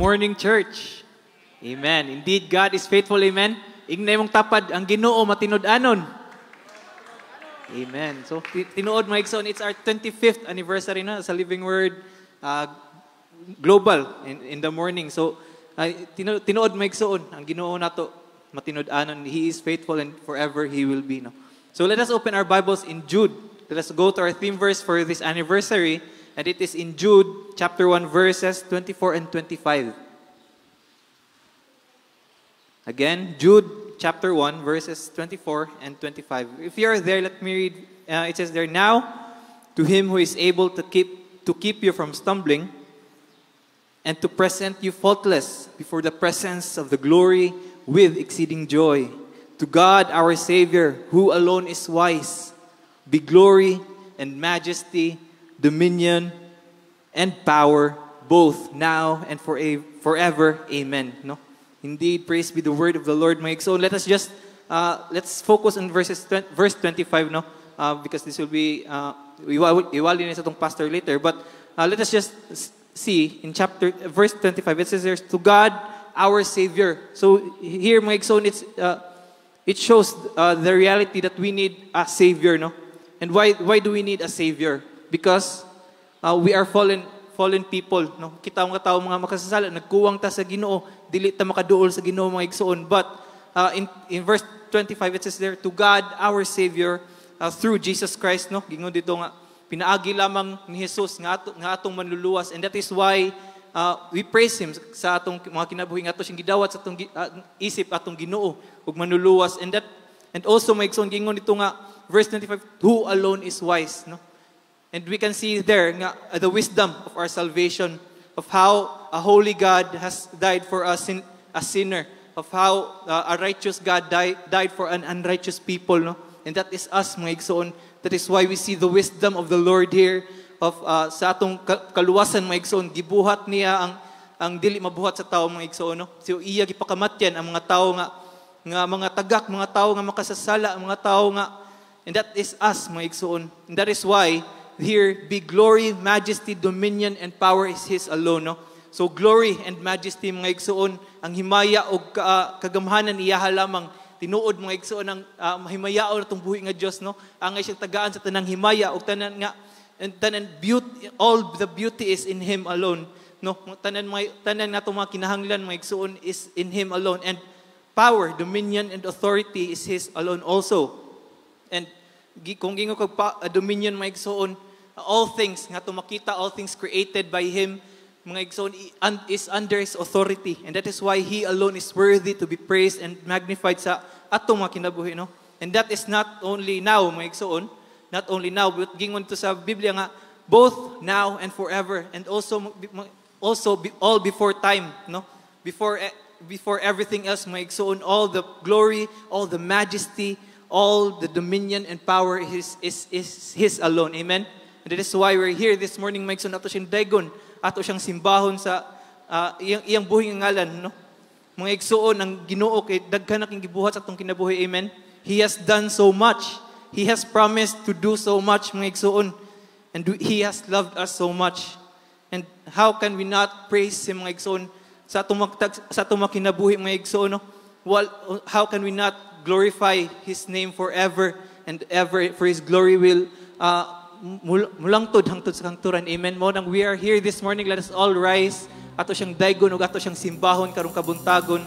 morning, church. Amen. Indeed, God is faithful. Amen. Ignay mong tapad ang Ginoo matinud-anon. Amen. So, tinuod mga igsoon, it's our 25th anniversary na sa Living Word Global in the morning. So, tinuod mga igsoon, ang Ginoo nato matinud-anon. He is faithful and forever He will be. No? So, let us open our Bibles in Jude. Let us go to our theme verse for this anniversary. And it is in Jude, chapter 1, verses 24 and 25. Again, Jude, chapter 1, verses 24 and 25. If you are there, let me read. It says there, "Now, to Him who is able to keep you from stumbling and to present you faultless before the presence of the glory with exceeding joy, to God our Savior, who alone is wise, be glory and majesty, dominion and power, both now and forever. Amen." No? Indeed, praise be the word of the Lord, my so let us just let's focus on verse 25, no? Because this will be iwali sa tong pastor later. But let us just see in verse 25. It says there's to God our Savior. So here, my so it shows the reality that we need a Savior, no? And why do we need a Savior? Because we are fallen people, no? Kita mga tao mga makasasala, nagkuwang ta sa Ginoo, dili ta makaduol sa Ginoo mga igsoon. But in verse 25 it says there, to God our Savior through Jesus Christ, no? Gingon dito nga pinaagi lamang ni Jesus nga atong manluluwas, and that is why we praise Him sa atong mga kinabuhi nga ato siyang gidawat sa atong isip atong Ginoo ug manluluwas. And also mga igsoon gingon dito nga verse 25, who alone is wise, no? And we can see there the wisdom of our salvation, of how a holy God has died for us, a sinner, of how a righteous God died for an unrighteous people, no? And that is us, mga igsoon. That is why we see the wisdom of the Lord here, of sa atong kaluwasan, mga igsoon. Gibuhat niya ang dili mabuhat sa tao, mga igsoon, no? So iya gipakamatyan ang mga tao nga mga tagak, mga tao nga makasasala, mga tao nga, and that is us, mga igsoon. And that is why here, be glory, majesty, dominion, and power is His alone, no? So, glory and majesty, mga igsoon, ang himaya o kagamhanan iyaha lamang, tinuod, mga igsoon, ang mahimayaon itong buhi nga Diyos, no? Ang ay siyang tagaan sa tanang himaya, o tanan nga, and beauty, all the beauty is in Him alone, no? Tanan nga itong mga kinahanglan, mga igsoon, is in Him alone. And power, dominion, and authority is His alone also. And kung gingo kag dominion, mga igsoon, all things nga makita, all things created by Him, mga igsoon, is under His authority, and that is why He alone is worthy to be praised and magnified sa atong mga kinabuhi, no? And that is not only now, mga igsoon, not only now, but gingon to sa Biblia nga both now and forever, and also all before time, no? Before everything else, mga igsoon, all the glory, all the majesty, all the dominion and power is His alone. Amen? And that is why we're here this morning, mga igsoon, ato siyang daygon, ato siyang simbahon sa iyang buhing ngalan, no? Mga igsoon, ang Ginoo kay daghan na king gibuhat sa atong kinabuhi. Amen? He has done so much. He has promised to do so much, mga igsoon. And He has loved us so much. And how can we not praise Him, mga igsoon, sa atong mga kinabuhi, mga igsoon, no? Well, how can we not glorify His name forever and ever, for His glory will mulangtod hangtod sa kangturan. Amen. Mo nang we are here this morning, let us all rise. Ato siyang daygon ug ato siyang simbahon karong kabuntagon,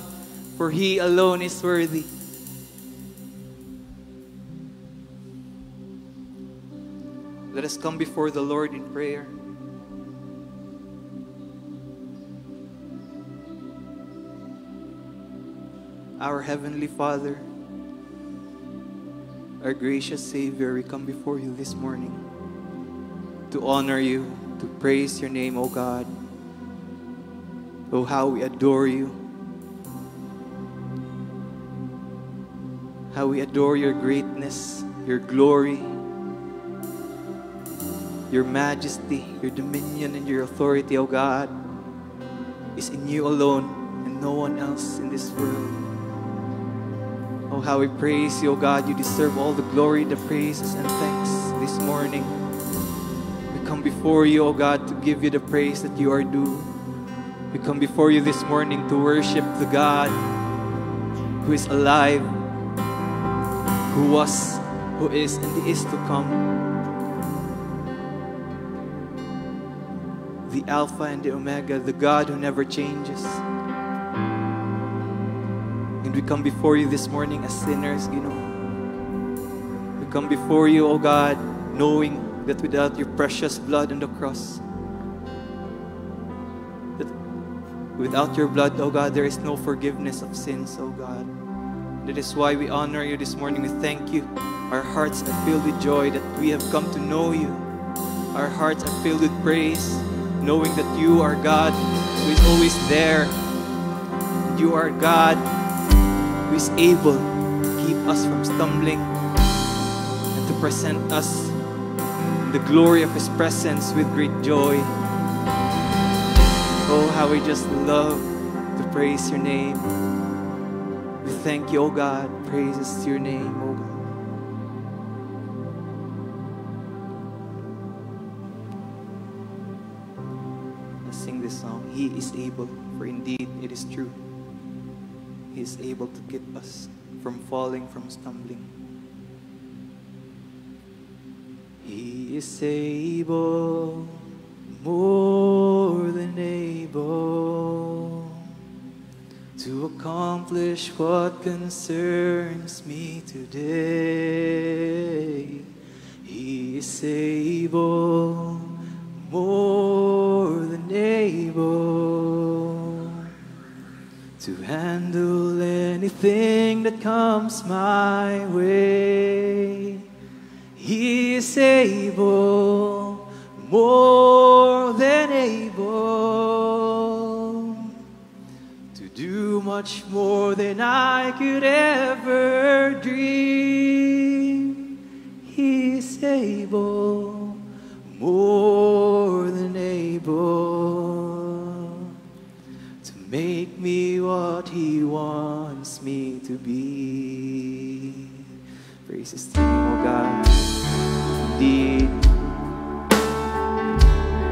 for He alone is worthy. Let us come before the Lord in prayer. Our Heavenly Father, our gracious Savior, we come before You this morning to honor You, to praise Your name, O God. Oh, how we adore You. How we adore Your greatness, Your glory, Your majesty, Your dominion, and Your authority, O God, is in You alone and no one else in this world. Oh, how we praise You, O God. You deserve all the glory, the praises, and thanks this morning. We come before You, O God, to give You the praise that You are due. We come before you this morning to worship the God who is alive, who was, who is, and is to come. The Alpha and the Omega, the God who never changes. And we come before you this morning as sinners, you know. We come before you, oh God, knowing that without your precious blood on the cross, that without your blood, oh God, there is no forgiveness of sins, oh God. That is why we honor you this morning. We thank you. Our hearts are filled with joy that we have come to know you. Our hearts are filled with praise, knowing that you are God who is always there. You are God who is able to keep us from stumbling and to present us the glory of His presence with great joy. Oh, how we just love to praise your name. We thank you, oh God. Praises to your name, oh God. Let's sing this song. He is able, for indeed it is true. He is able to keep us from falling, from stumbling. He is able, more than able, to accomplish what concerns me today. He is able, more than able, to handle anything that comes my way. He is able, more than able, to do much more than I could ever dream. He is able, more than able, to make me what He wants me to be. Praises to you, oh God. Indeed,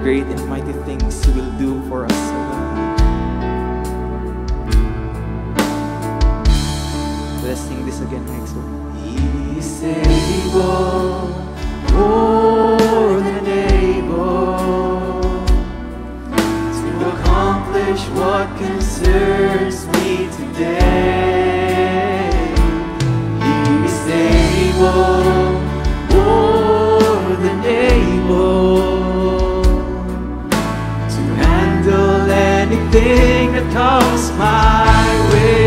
great and mighty things you will do for us, oh God. Let's sing this again, Axel. He is able, more than able, to accomplish what concerns me today. He is able, more than able, to handle anything that comes my way.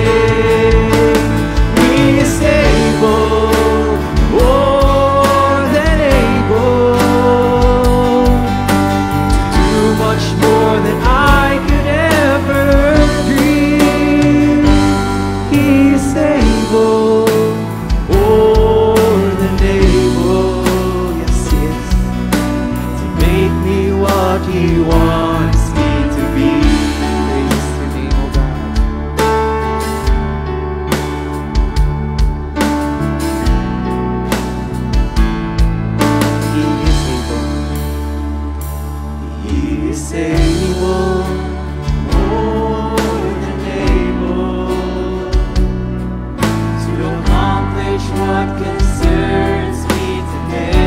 He is able, more than able, to do much more than I could ever dream. He is able, more than able, yes, yes, to make me what He wants me to be. Praise your name, oh God. He is able, He is able, more than able, to accomplish what concerns me today.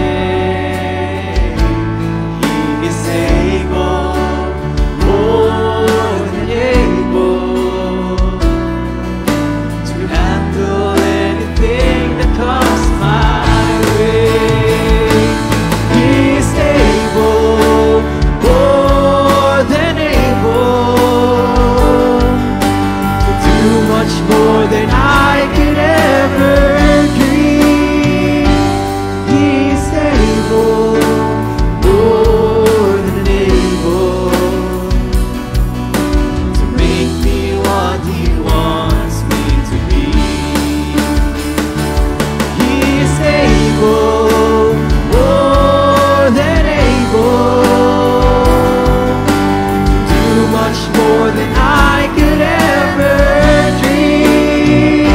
He is able, more than able, to handle anything that comes my way. He is able, more than able, to do much more than I could ever dream. He is able, more than able, to make me what He wants me to be. He is able, more than able, to do much more than I could ever dream.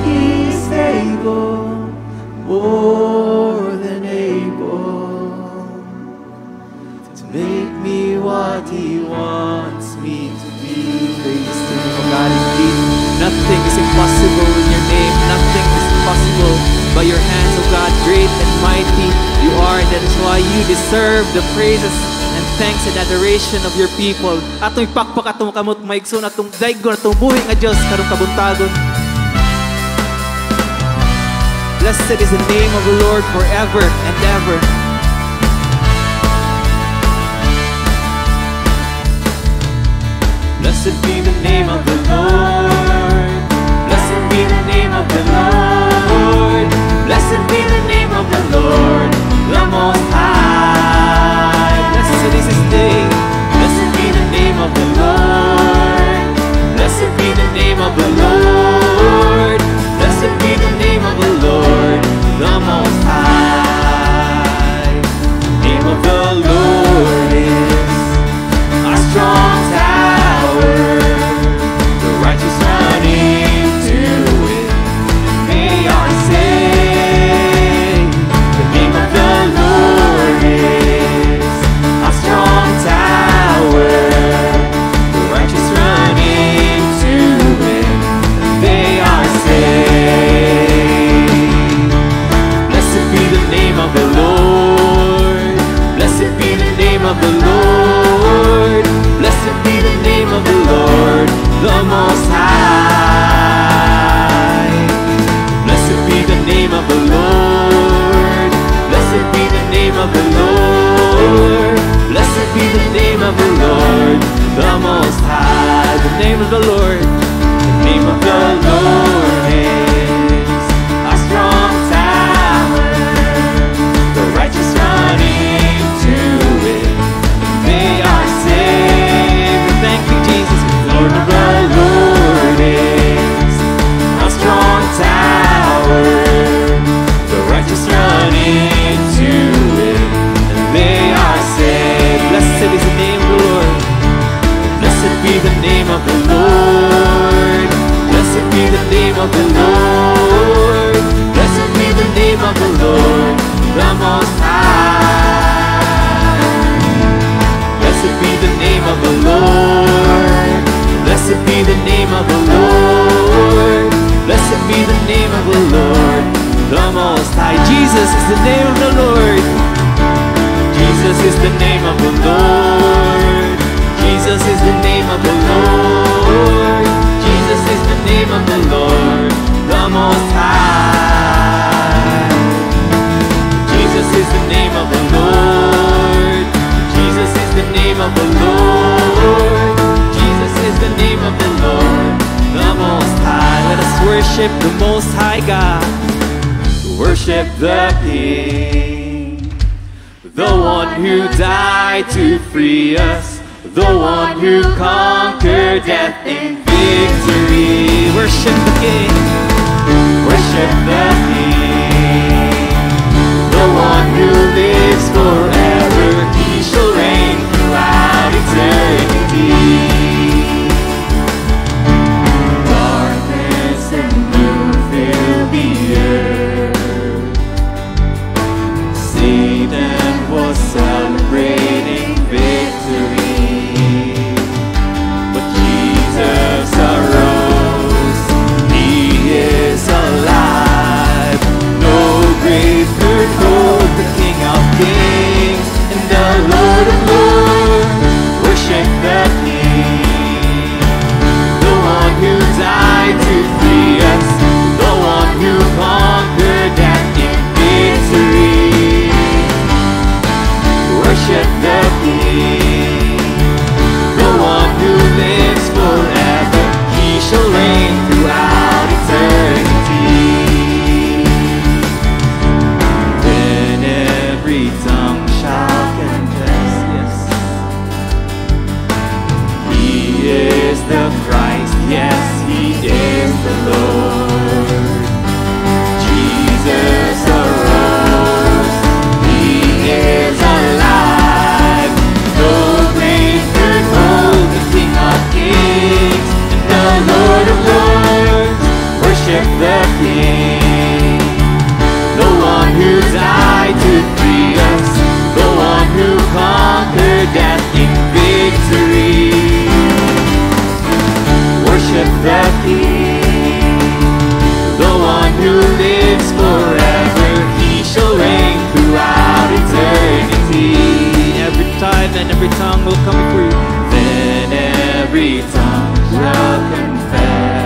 He is able, more than able, to make me what He wants me to be. Praise to Him, oh God, indeed. Nothing is impossible in Your name. Nothing is impossible by Your hands, oh God. Great and mighty You are. That is why You deserve the praises and thanks and adoration of Your people. Atong ipakpak atong kamot maigsoon atong daygon atong buhi nga Dios karong kabuntagon. Blessed is the name of the Lord forever and ever. Blessed be the name of the Lord. Blessed be the name of the Lord. Blessed be the name of the Lord, the Most High. Blessed is His name. Blessed be the name of the Lord. Blessed be the name of the Lord. Blessed be the name of the Lord, the Most High. The name of the Lord is a strong tower. The righteous run into it, and they are saved. The name of the Lord is a strong tower. The righteous run into it, and they are saved. Blessed be the name of the Lord. Blessed be the name of the Lord. Blessed be the name of the Lord, the Most High. Blessed be the name of the Lord. Blessed be the name of the Lord. Blessed be the name of the Lord, the Most High. The name of the Lord. The name of the Lord is a strong tower. The righteous run into it, and they are saved. Thank you, Jesus. The name of the Lord is a strong tower. The righteous run into it, and they are saved. Blessed is the name of the Lord. Blessed be the name of the Lord. Blessed be the name of the Lord. Blessed be the name of the Lord, the Most High. Blessed be the name of the Lord. Blessed be the name of the Lord. Blessed be the name of the Lord, the Most High. Jesus is the name of the Lord. Jesus is the name of the Lord. Jesus is the name of the Lord. Jesus is the name of the Lord, the Most High. Jesus is the name of the Lord. Jesus is the name of the Lord. Jesus is the name of the Lord, the Most High. Let us worship the Most High God. Worship the King, the one who died to free us, the one who conquered death in victory. Worship the King. Worship the King, the one who lives forever. He shall reign throughout eternity. Darkness and gloom fill the earth. Satan was celebrating victory, but Jesus arose. He is alive. No grave could hold the King of Kings and the Lord of Lords. Worship the King, the one who died to free us, the one who conquered death in victory. Worship the King, the one who lives forever. He shall reign throughout eternity. Then every tongue shall confess, yes, He is the Christ, yes, He is the Lord. Jesus arose. He is alive. No grave could hold the King of Kings and the Lord of Lords. Worship the King, the one who died to free us, the one who conquered death in victory. Worship the King, the one who lives forever. He shall reign throughout eternity. Every time and every tongue will come before you. Then every tongue shall confess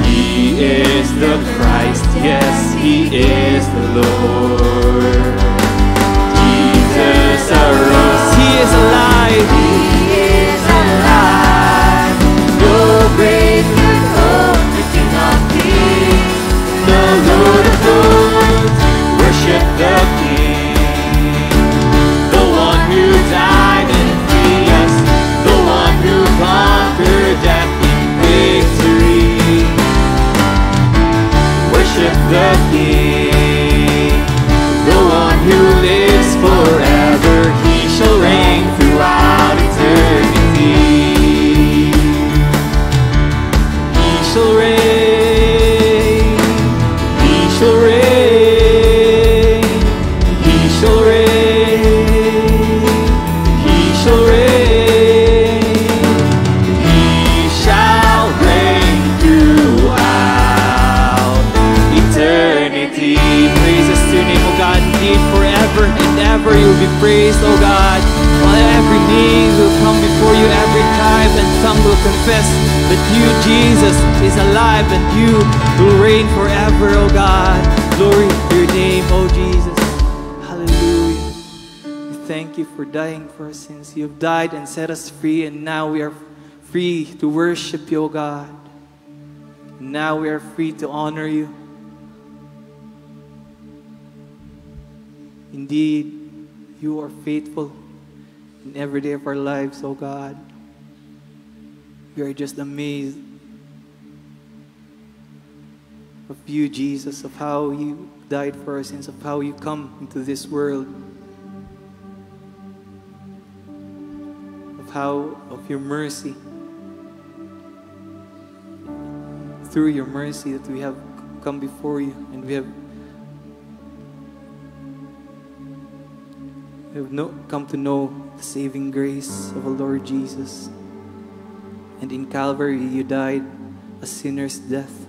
He is the Christ, yes, He is the Lord. Jesus arose, He is alive. He is alive. No grave can hold the King of Kings, the Lord of Lords. Worship the King, the one who died and freed us, the one who conquered death in victory. Worship the King, the one who lives forever. He shall reign throughout eternity. He shall reign. He shall reign. He shall reign. He shall reign. He shall reign throughout eternity. Praises to your name, O God, indeed forever and ever you will be praised, O God. While every knee will come before you, every time and tongue will confess that you, Jesus, is alive and you will reign forever, O God. Glory to your name, O Jesus. Hallelujah. We thank you for dying for our sins. You have died and set us free, and now we are free to worship you, O God. Now we are free to honor you. Indeed, you are faithful in every day of our lives, oh God. We are just amazed of you, Jesus, of how you died for our sins, of how you come into this world, of your mercy. Through your mercy that we have come before you, and we have come to know the saving grace of our Lord Jesus. And in Calvary, you died a sinner's death.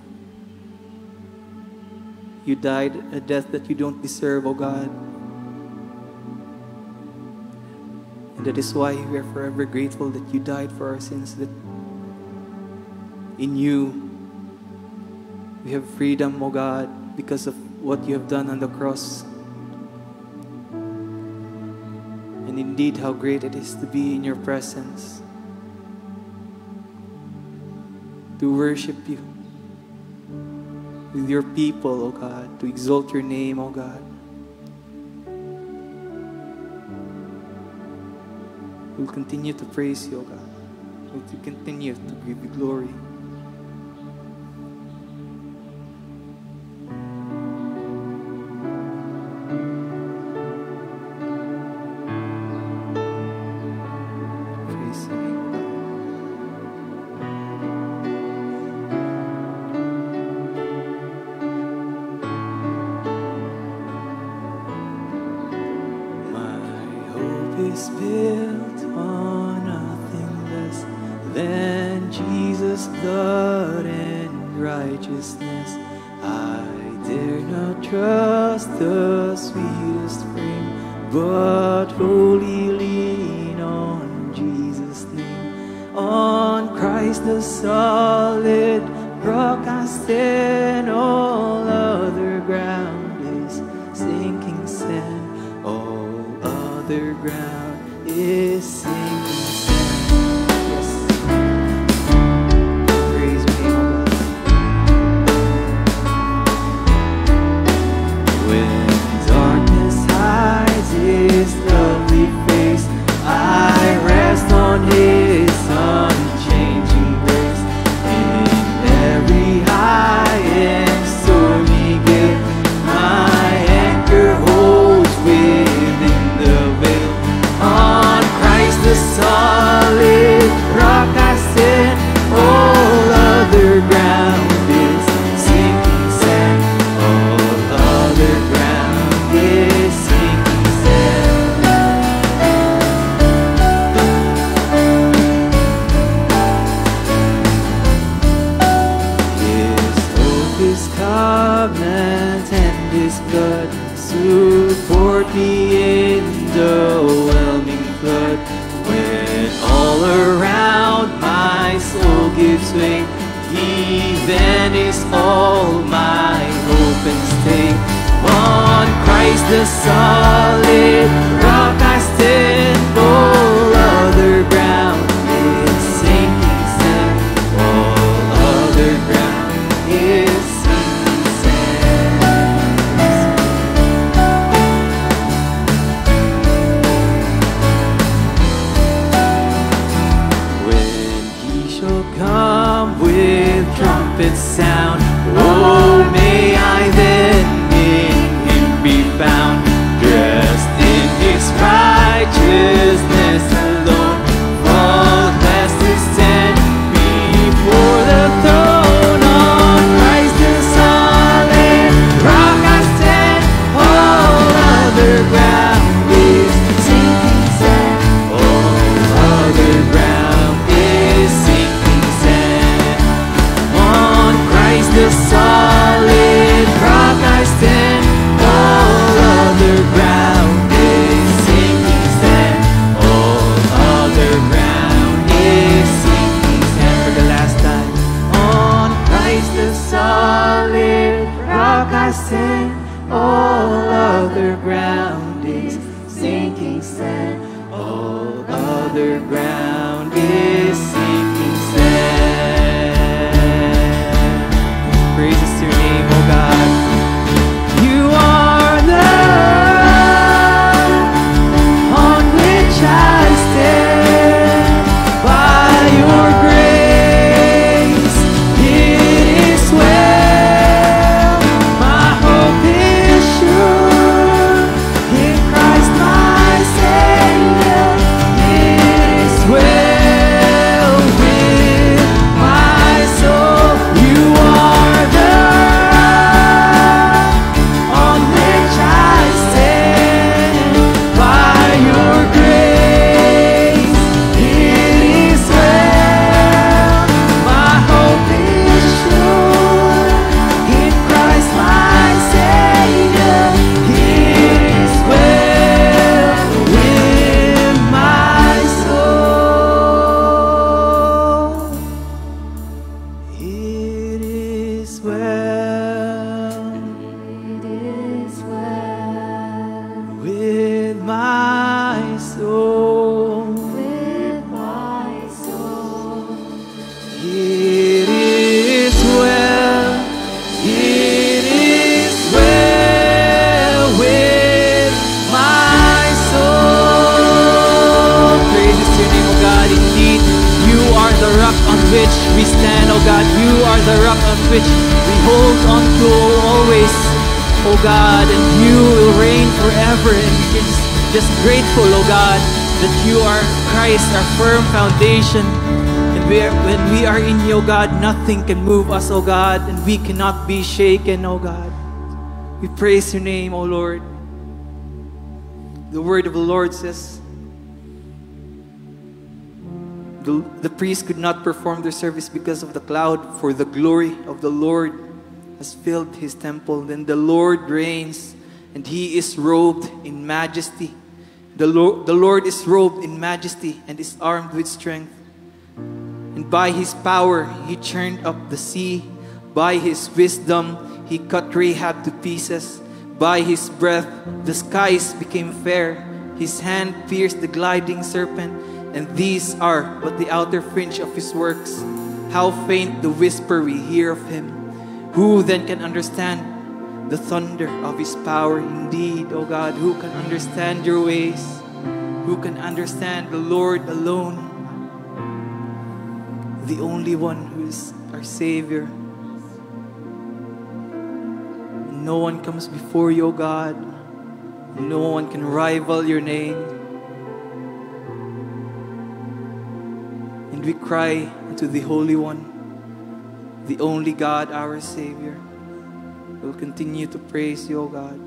You died a death that you don't deserve, oh God. And that is why we are forever grateful that you died for our sins, that in you we have freedom, oh God, because of what you have done on the cross. And indeed, how great it is to be in your presence, to worship you with your people, oh God, to exalt your name, oh God. We'll continue to praise you, oh God. We'll continue to give you glory. Is built on nothing less than Jesus' blood and righteousness. I dare not trust the sweetest frame, but wholly lean on Jesus' name. On Christ the solid rock I stand, all other ground is sinking sand. All other ground is sinking sand. Yes. Praise me, oh God. When darkness hides His lovely face, I rest on His unchanging grace. In every high and stormy gale, my anchor holds within the veil. On Christ the transport me in the whelming flood. When all around my soul gives way, He then is all my hope and stay. On Christ the solid rock I stand, all other ground is sinking sand. All other ground is sinking sand. When He shall come with trumpet sound, oh, may I then in Him be found, dressed in His righteousness alone, faultless to stand before the throne. On Christ the solid rock I stand, all other ground is sinking sand. All other ground is sinking sand. On Christ the solid rock I stand, all other ground is sinking sand. All other ground is sinking sand. For the last time. On Christ the solid rock I stand, all other ground is sinking sand. All other ground is sinking sand. Praises to your name, O God. You are the rock on which I stand. By your grace, it is well. My hope is sure in Christ my Savior. It is well with my soul. You are the rock on which I stand. By your grace, it is well. My hope is sure in Christ my Savior. It is well with my soul. It is well. It is well with my soul. With my soul. It is well. It is well with my soul. Praises to your name, O God. Indeed, you are the rock on which we stand, O God. You are the rock on which we hold on to always, O God. And you will reign forever. And we can just grateful, O God, that you are Christ, our firm foundation. And when we are in you, O God, nothing can move us, O God, and we cannot be shaken, O God. We praise your name, O Lord. The word of the Lord says, the priest could not perform their service because of the cloud, for the glory of the Lord has filled his temple. Then the Lord reigns, and he is robed in majesty. The Lord is robed in majesty and is armed with strength. And by his power he churned up the sea. By his wisdom he cut Rahab to pieces. By his breath the skies became fair. His hand pierced the gliding serpent. And these are but the outer fringe of his works. How faint the whisper we hear of him. Who then can understand the thunder of his power? Indeed, O God, who can understand your ways? Who can understand the Lord alone? The only one who is our Savior. No one comes before you, O God. No one can rival your name. And we cry unto the Holy One, the only God, our Savior. We'll continue to praise you, O God.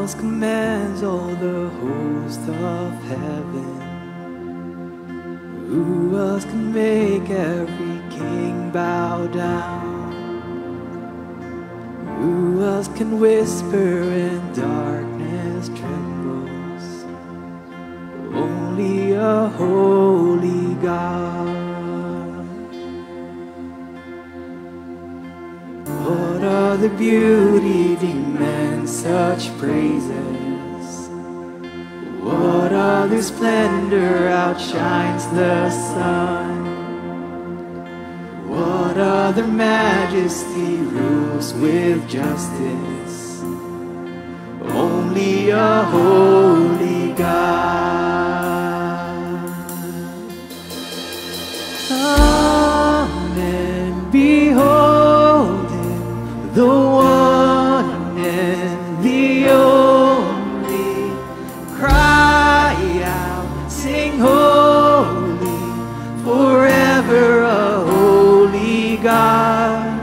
else commands all the host of heaven? Who else can make every king bow down? Who else can whisper and darkness trembles? Only a holy God. What other beauty demands such praises? What other splendor outshines the sun? What other majesty rules with justice? Only a holy God. Come and behold Him, the one and the only. Cry out, sing holy, forever a holy God.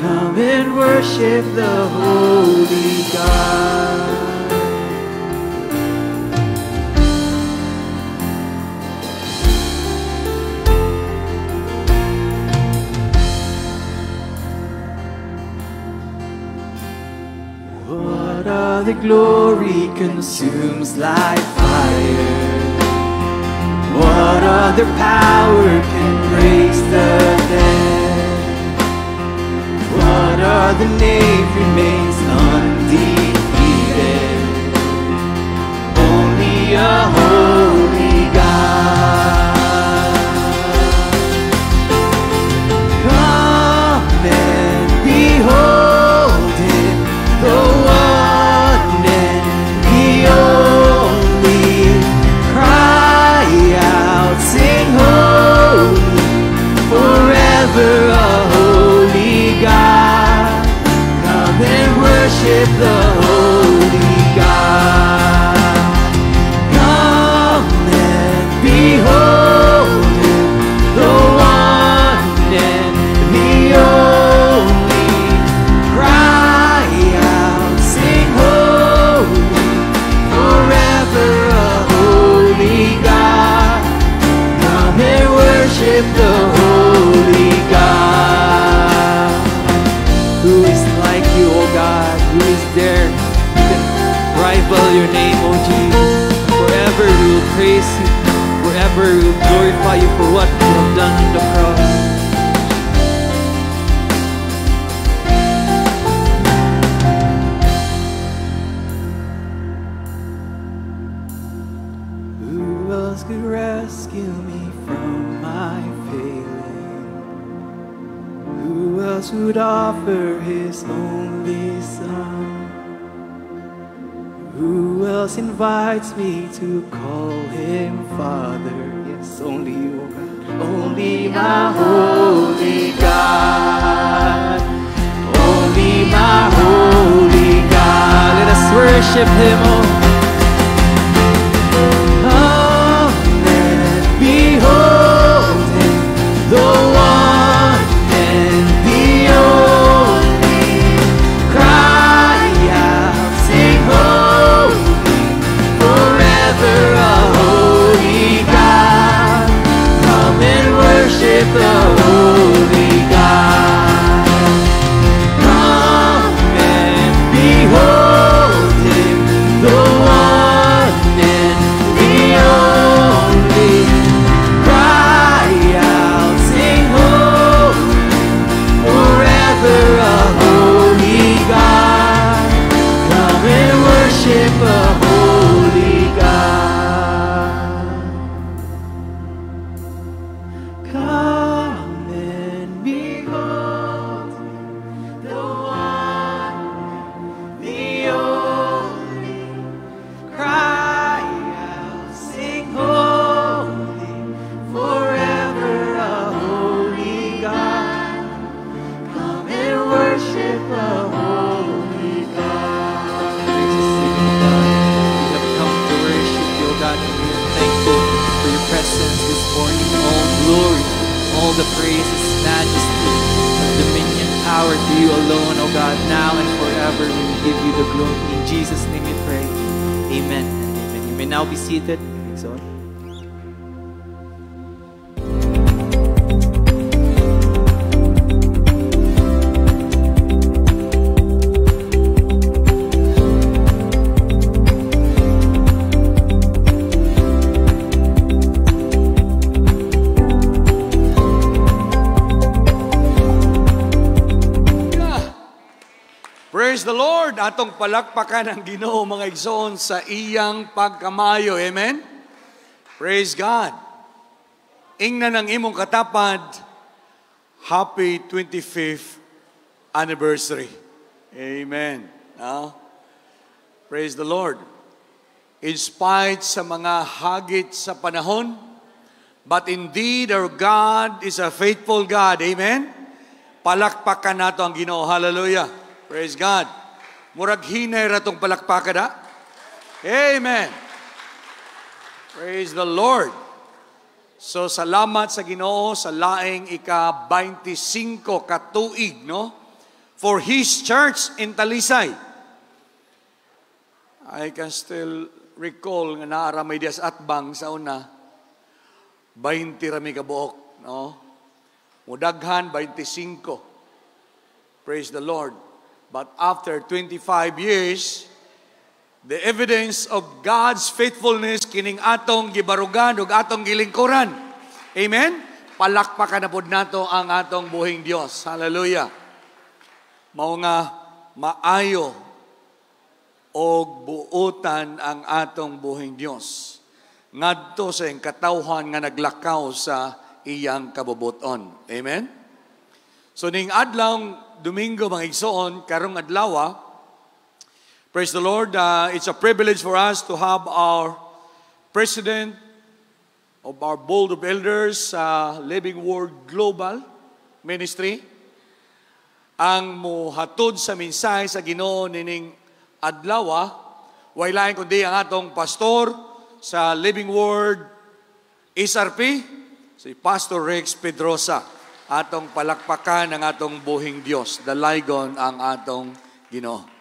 Come and worship the holy God. What other glory consumes like fire? What other power can raise the dead? What other name remains undefeated? Only a holy God. Come and behold Him, the one and the only. Cry out, sing holy, forever a holy God. Come and worship the holy God. Come and behold Him, the one and the only. Cry out, sing holy, forever a holy God. Come and worship the holy God. Who is like you, O God? Who is there who can rival your name, O Jesus? Forever we will praise you. Forever we will glorify you for what you have done on the cross. Who else could rescue me from my failing? Who else would offer His only Son? Who else invites me to call Him Father? Yes, only you, O God. Only my holy God. Only my holy God. Let us worship Him, oh. Come and behold Him, the one and the only. Cry out, sing holy, forever a holy God. Come and worship the holy God. Come and behold Him, the one and the only. Cry out, sing holy, forever a holy God. Come and worship a holy God. Come and behold the one, the only. Cry out, sing holy, forever a holy God. Come and worship a holy God. We have come to worship you, O God, and we are thankful for your presence this morning. All glory, all the praises, majesty, and dominion, power to you alone, O God, now and forever. We will give you the glory. In Jesus' name we pray. Amen and amen. You may now be seated. So. Praise the Lord! Atong palakpakan ang Ginoo mga igsoon sa iyang pagkamayo. Amen? Praise God! Ingnan ang imong katapad, happy 25th anniversary. Amen. Praise the Lord. In spite sa mga hagit sa panahon, but indeed our God is a faithful God. Amen? Palakpakan nato ang Ginoo. Hallelujah! Praise God. Murag hinay ratong palakpakan ha? Amen. Praise the Lord. So salamat sa Ginoo sa laing ika-25 katuig, no? For His church in Talisay. I can still recall nga naaramay dias atbang sa una 20 rami ka buok, no? Mudaghan 25. Praise the Lord. But after 25 years, the evidence of God's faithfulness kining atong gibarugan ug atong gilingkuran. Amen? Palakpakan na pod nato ang atong buhing Dios. Hallelujah. Mao nga maayo og buutan ang atong buhing Dios. Ngadto sa iyang katawhan nga naglakaw sa iyang kabubuton. Amen? So ning adlaw Domingo, mga igsoon, karong adlaw, praise the Lord, it's a privilege for us to have our President of our Board of Elders, Living Word Global Ministry, ang muhatod sa mensahe sa Ginoo nining adlaw, wailain kundi ang atong pastor sa Living Word SRP, si Pastor Rex Pedrosa. Atong palakpakan ang atong buhing Dios. Dalaygon ang atong Ginoo.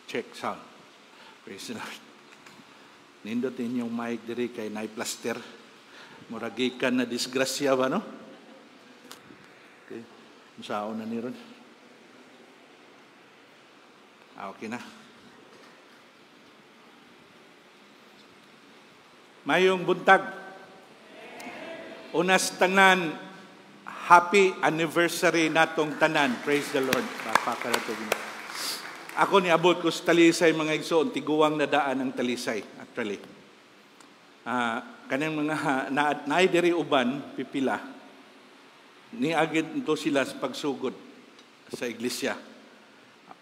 Check sound. Praise the Lord. Nindot inyong mic diri kay nai-plaster. Muragikan na disgrasya ba, no? Okay. Masao na ni ron. Okay na. Mayong buntag. Unas tanan, happy anniversary natong tanan. Praise the Lord. Papakarato. Ako niabot ko sa Talisay, mga igsoon, tiguang na daan ang Talisay, actually. Kanang mga naidiri uban, pipila, niagid ito sila sa pagsugod sa iglesia.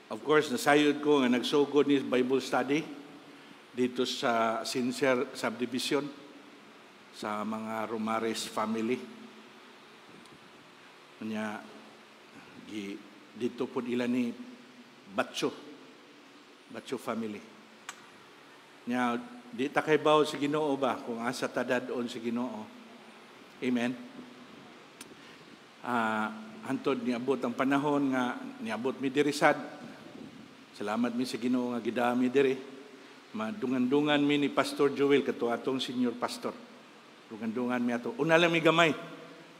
Of course, nasayod ko nga nagsugod ni Bible study dito sa Sincere Subdivision sa mga Romares family. Kanya, dito po ilan ni Batcho family. Nya di ta kay bawo sa Ginoo ba kung asa ta dadon sa Ginoo. Amen. Hantod niabot ang panahon nga niabot mi diri sad. Salamat mi sa Ginoo nga gidami diri. Madungan-dungan mi ni Pastor Joel kato atong senior pastor. Dungan-dungan mi ato. Una lang mi gamay.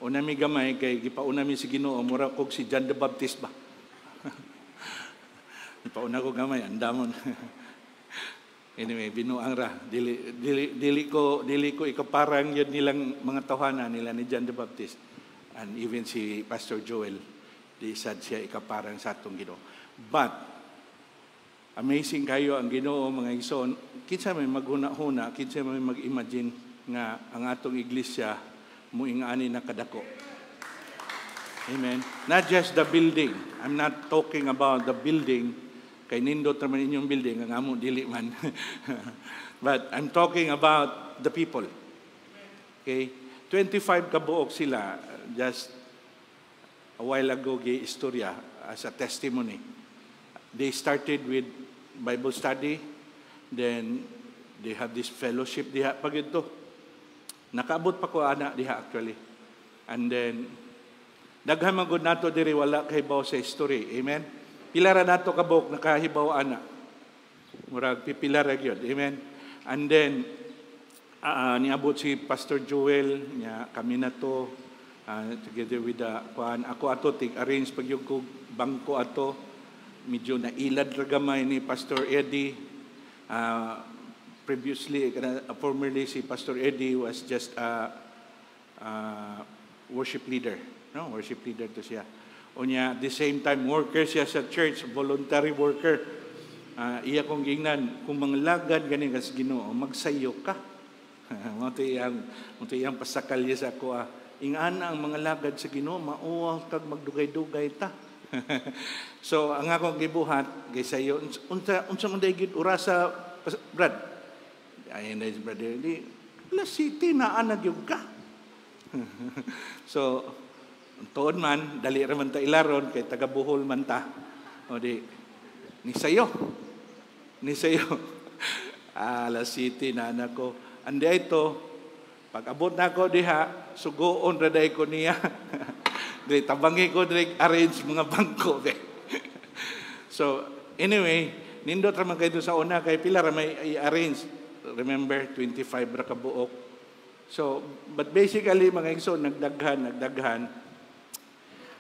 Una mi gamay kay gipauna mi sa Ginoo mura kog si John the Baptist ba. Pauna ko gamay, andamon. Anyway, binuang ra. Dili ko ikaparang yun nilang mga tawhana nila ni John the Baptist. And even si Pastor Joel, di sad siya ikaparang sa atong Ginoo. But, amazing kayo ang Ginoo mga igsoon. Kinsa may maghuna-huna, kinsa may mag-imagine nga ang atong iglesia muingani na kadako. Amen. Not just the building. I'm not talking about the building. Kay nindot naman inyong building, ang amo dili man. But I'm talking about the people. Okay? 25 kabuok sila, just a while ago, istorya as a testimony. They started with Bible study, then they have this fellowship diha pag ito. Nakaabot pa ko anak diha actually. And then, daghan magod nato diri wala kahibaw sa history. Amen? Pilara nato kabuk nakahibaw anak. Murag pipilara gyud. Amen? And then, niabot si Pastor Joel, niya kami na to, together with ako ato, tig-arrange pag yung bangko ato, medyo nailad ragamay ni Pastor Eddie. Previously, formerly si Pastor Eddie was just a worship leader. No, worship leader to siya. Unya, at the same time, worker siya sa church, voluntary worker. Iya kong gingnan, kung manglagad ganing kas Ginoo, magsayo ka. Mato iyang pasakalya sa ako, ingana ang mga lagad sa Ginoo, mauwang kag magdugay-dugay ta. So, ang akong gibuhat, kay sayo, unsa man daigid urasa, Brad, ayun na brother, alas city na anag yung ka. So, tuon man, dali raman ta ilaron, kay taga-Buhol man ta. O di, ni sayo. Alas city na anak ko. Andi ito, pag abot na ko diha, sugoon raday ko niya. Di, tabangi ko, arrange mga bangko. So, anyway, nindot raman kayo sa una, kay pila ramay i-arrange. Remember, 25 ra kabuok. So, but basically, mga igso, nagdaghan.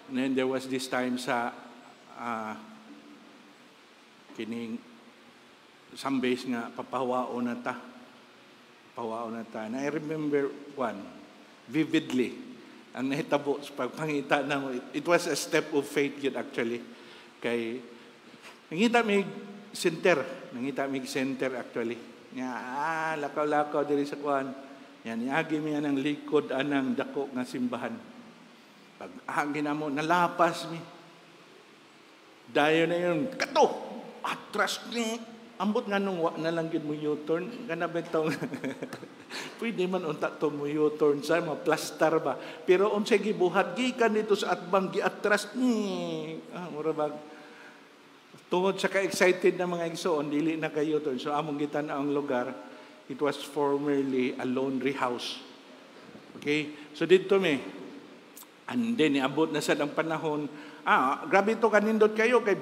And then there was this time sa kining some base nga papahawao na ta. And I remember one, vividly, ang nahitabo sa pagpangita na mo. It was a step of faith yun actually. Kay, nangita may center actually. Nga, lakaw-lakaw diri sa kuan. Yan, iagi mi ang likod anang dako nga simbahan. Pag hangin na mo, nalapas mi. Dayo na yun, kato! Atras ni! Ambot nga nung nalanggid mo U-turn, ganabay taong, pwede man unta to mo U-turn sa, maplastar ba? Pero unsay gibuhat, gikan dito sa atbang, giatras, murabag. Tungod sa ka-excited na mga igsoon, dili na kayo U-turn. So among gitan ang lugar, it was formerly a laundry house. Okay? So dito mi, and then niabot na sa ang panahon, grabe to kanindot kayo, kay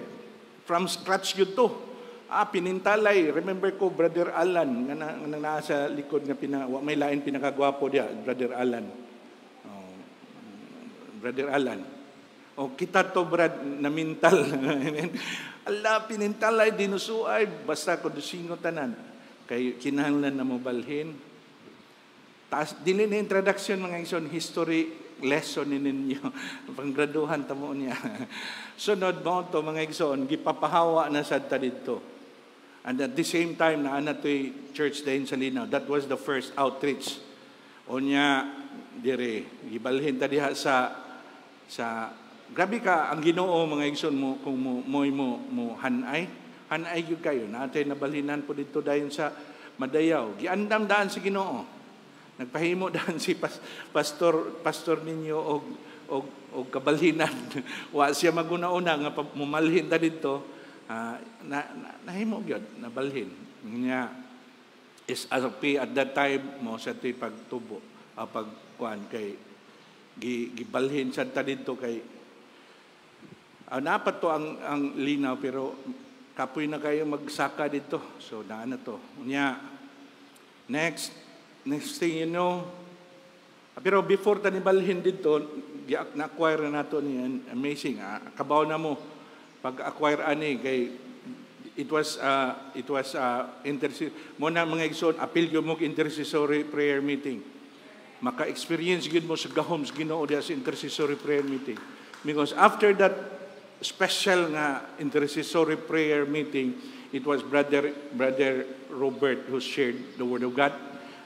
from scratch yun to. Pinintalay. Remember ko, Brother Alan, nga nasa likod nga may lain pinakagwapo dia, Brother Alan. Brother Alan. Kita to, Brad, na mental. Ala, pinintalay, dinusuay, basta ko dusingo tanan. Kay kinahanglan na mo balhin. Taas, dili na introduction mga ison, history lesson ninyo. Panggraduhan tamo niya. Sunod mo to mga ison, gipapahawa na sad ta dito. And at the same time, na to'y church dahin sa Linaw. That was the first outreach. Onya, dire, gibalhin ta diha sa grabe ka, ang Ginoo mga igsoon mo, kung mo hanay yun kayo. Natay nabalhinan po dito dayon sa Madayaw. Giandam daan si Ginoo. Nagpahimo daan si pastor ninyo og kabalhinan. Wa siya maguna-una nga mumalhin ta dito. Nahimo gyud nabalhin niya is as at that time mo sa tuy pagtubo pagkuan kay gibalhin sa ta dito kay napat to ang Linaw pero kapoy na kayo magsaka dito so na to niya next thing you know pero before ta nibalhin dito na-acquire na nato ni amazing kabaw na mo pag-acquire ani kay it was mo na mga igsoon appeal gyud mo intercessory prayer meeting maka-experience gyud mo sa gahom sa Ginoo sa intercessory prayer meeting because after that special nga intercessory prayer meeting it was brother Robert who shared the word of God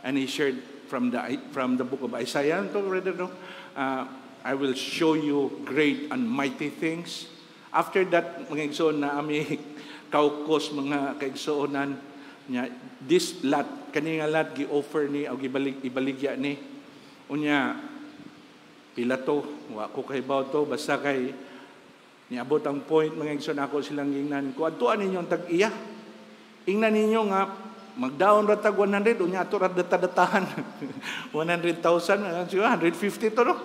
and he shared from the book of Isaiah I will show you great and mighty things. After that, mga igsoon na ami kaukos mga kaigsoonan niya, this lot, kaninga lot, gi-offer ni, o ibaligya ni. Unya, pila to, wa ko kay baw to, basta kay niabot ang point, mga igsoon, ako silang ingnan. Kung atuan ninyong tag-iya, ingnan ninyo nga, magdaon ratag 100, unya ato rat data-datahan. 100,000, 150 to, no?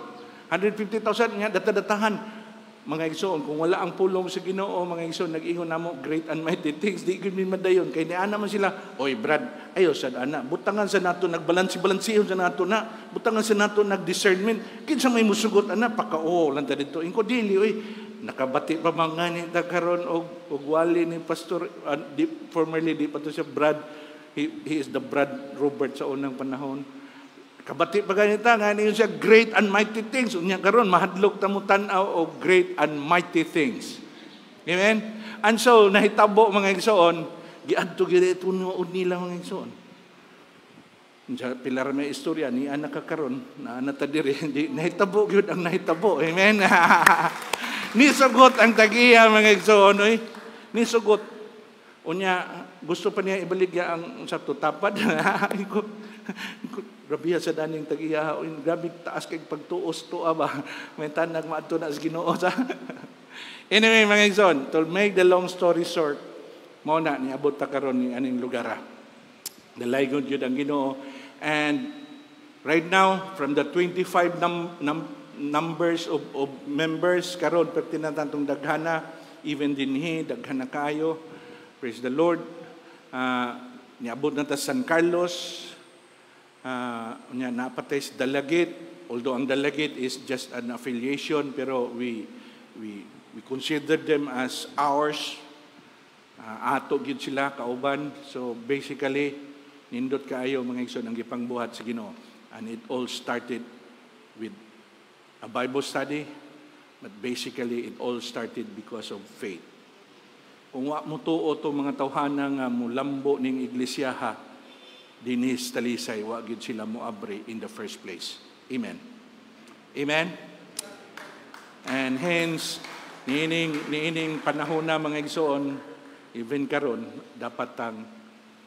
150,000, unya data-datahan. Mga igsoon, kung wala ang pulong sa Ginoo, mga igsoon, nag-ingon namo great and mighty things, di gid madayon. Kay niana man sila, oy Brad, ayo sad ana, butangan sa nato nagbalansi-balansihon sa nato na, butangan sa nato nag-discernment. Kinsa may musugot ana pakao lang ta dito. Ingko dili oy, nakabati pa mga ni ta karon og wali ni pastor formerly di pa to siya Brad. He is the Brad Robert sa unang panahon. Kabati pa ganita nga niyo siya great and mighty things. Unya karon mahadlok ta mo tan-aw og great and mighty things. Amen. And so nahitabo mga igsoon, giadto gyud tunuod nila mga igsoon. Unsa pilar may istorya ni anak karon na anata diri hindi nahitabo gyud ang nahitabo. Amen. Ni sugot ang tagiya mga igsoon oy. Ni sugot. Unya gusto pa niya ibaligya ang sa tutapad. Grabe sa daning tag-iya, grabe taas kay pagtuos to ba. May tanag maadto na sa Ginoo sa. Anyway, mga igsoon, to make the long story short, mao na niabot ta karon ni aning lugar. Dalaygon gyud ang Ginoo, and right now from the 25 numbers of members karon pertinatan tong daghana, even dinhi daghana kayo. Praise the Lord. Niabot na ta San Carlos. Napatay sa Dalagit, although ang Dalagit is just an affiliation, pero we consider them as ours. Ato gid sila kauban. So basically nindot kaayo mga igsoon ang gipangbuhat sa Ginoo, and it all started with a Bible study, but basically it all started because of faith. Kung wa mo tuo to mga tawhana nga mulambo ning iglesia dinis talisay, wa gid sila moabri in the first place. Amen. Amen. And hence niining panahon na mga igsoon, even karon dapat tang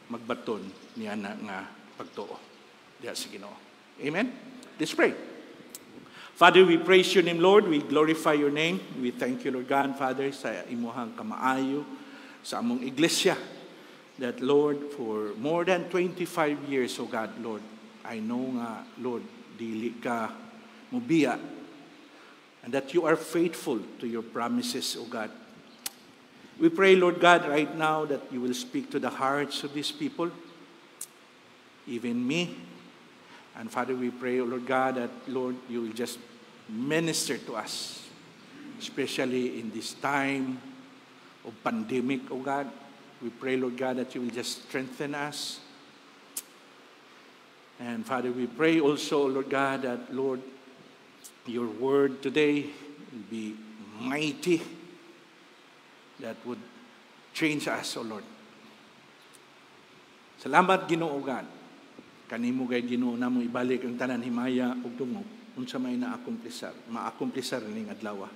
magbaton niya na nga pagtuo diha sa Ginoo. Amen. Let's pray. Father, we praise your name, Lord. We glorify your name. We thank you, Lord God, Father, sa imuhang kamaayo sa among iglesia. That, Lord, for more than 25 years, oh God, Lord, I know nga, Lord, dili ka mubiya, and that you are faithful to your promises, oh God. We pray, Lord God, right now that you will speak to the hearts of these people, even me. And Father, we pray, oh Lord God, that, Lord, you will just minister to us, especially in this time of pandemic, oh God. We pray, Lord God, that you will just strengthen us. And Father, we pray also, Lord God, that, Lord, your word today will be mighty, that would change us, oh Lord. Salamat, Ginoo God. Kanimo gay Ginoo namo ibalik ang tanan himaya ug dungog unsa may maakumplisar ning adlaw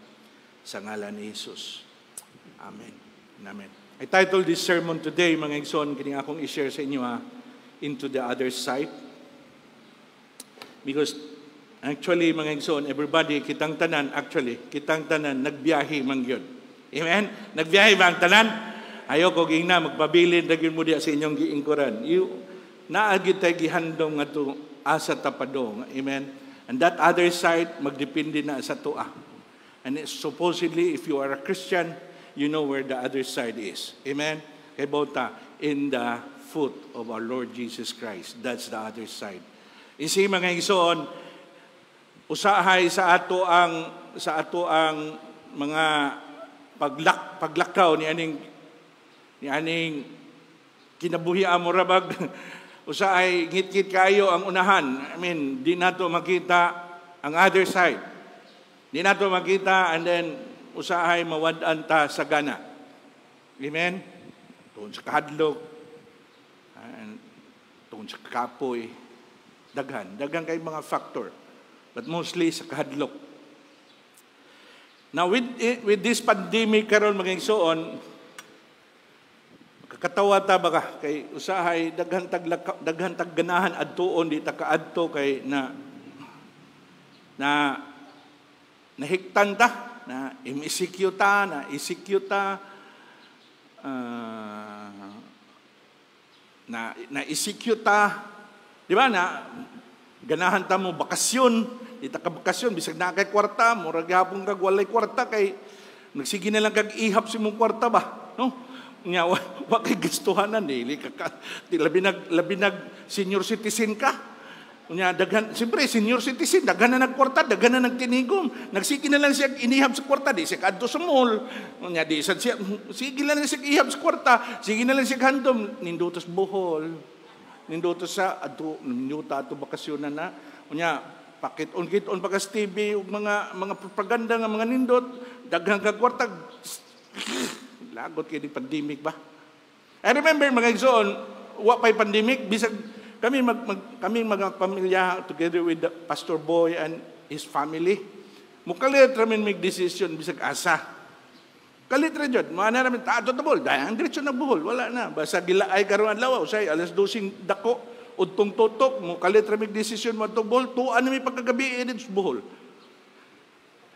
sa ngalan ni Jesus. Amen. Amen. I titled this sermon today, mga igsoon, kining akong i-share sa inyo into the other side. Because actually, mga igsoon, everybody, kitang tanan nagbiyahe man gyud. Amen? Nagbiyahe ba ang tanan? Ayoko ging na magpabilin dagin mo diya sa inyong giingkuran. Naagid tayo gihandom nga to asa tapadong. Amen? And that other side, magdepende na sa tua. And supposedly, if you are a Christian, you know where the other side is. Amen? Kay bota, in the foot of our Lord Jesus Christ. That's the other side. Isi mga igsoon, usahay sa ato ang mga paglakaw ni aning kinabuhi amo rabag. Usahay ngit-ngit kayo ang unahan. I mean, di nato makita ang other side. Di nato makita, and then usahay mawad-an ta sa gana. Amen? Tungod sa kahadlok, tungod sa kapoy, daghan kay mga factor, but mostly sa kahadlok. Now with this pandemic karon mga igsoon, kakatawa ta baka kay usahay daghan tag ganahan adtuon di ta kaadto kay na na nahiktan ta, na isikyo ta, na isikyo ta, di ba, na ganahan ta mo bakasyon, di ta ka bakasyon, bisag na kay kwarta, murag hapon kag walay kwarta, kay nagsige na lang kag ihap si mong kwarta ba, no? Nya wa kay gustuhanan, labi nag senior citizen ka. Nya daghan, siyempre senior citizen, daghan na nagkwarta, daghan na nagtinigom. Nagsige na lang siya inihap sa kwarta, di siya kadto sa mall. Nya di sad siya, sige na lang siya ihap sa kwarta, sige na lang siya handom, nindutos Bohol. Nindutos sa ninduta ato bakasyonan na. Nya pakit-on pagas TV ug mga propaganda nga mga nindot, daghang kag kwarta. Lagot kay di pandemic ba? I remember mga igsoon, wa pay pandemic, bisag kami mga pamilya together with the Pastor Boy and his family. Mukalit ramin make decision bisag asa. Kalit ra jud, mana ramin ato ta bol, dayan diretso na Bohol, wala na. Basta gilaay karon adlaw, usay alas 12 dako udtong tutok, mukalit ra make decision mo to Bohol, tuan mi pagkagabi dito sa Bohol.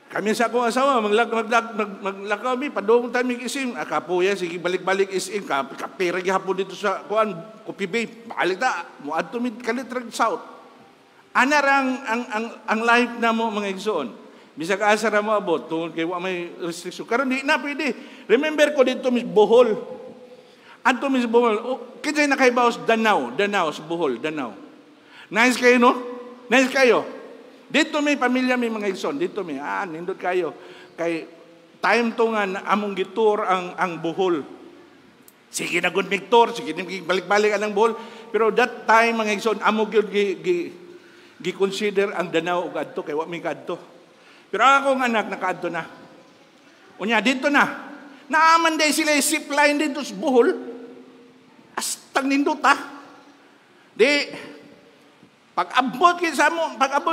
Kami sa akong asawa, maglakaw mi, padong tayo isim. Kapuya, sige, balik-balik isim. Kapira gihapon dito sa kuan, Kopi Bay. Balik ta, muad to mi Kalitrag South. Anar ang life na mo, mga igsoon. Bisag asa ra mo abot, tungkol kay wa may restriction. Karon di na pwede. Remember ko dito, Miss Bohol. Adto Miss Bohol. Kinsay na kay Baos, Danau sa Bohol, Danau. Nice kayo, no? Nice kayo. Dito may pamilya, may mga igsoon. Dito may, nindot kayo. Kay time to nga among gitur ang Bohol. Sige na good tour, sige na balik-balik ang Bohol. Pero that time, mga igsoon, among gi-consider ang Danau ug adto, kay wa may kadto. Pero akong anak, nakaadto na. Unya, dito na. Naaman day sila zip line dito sa Bohol. Astang nindot, Pag-abot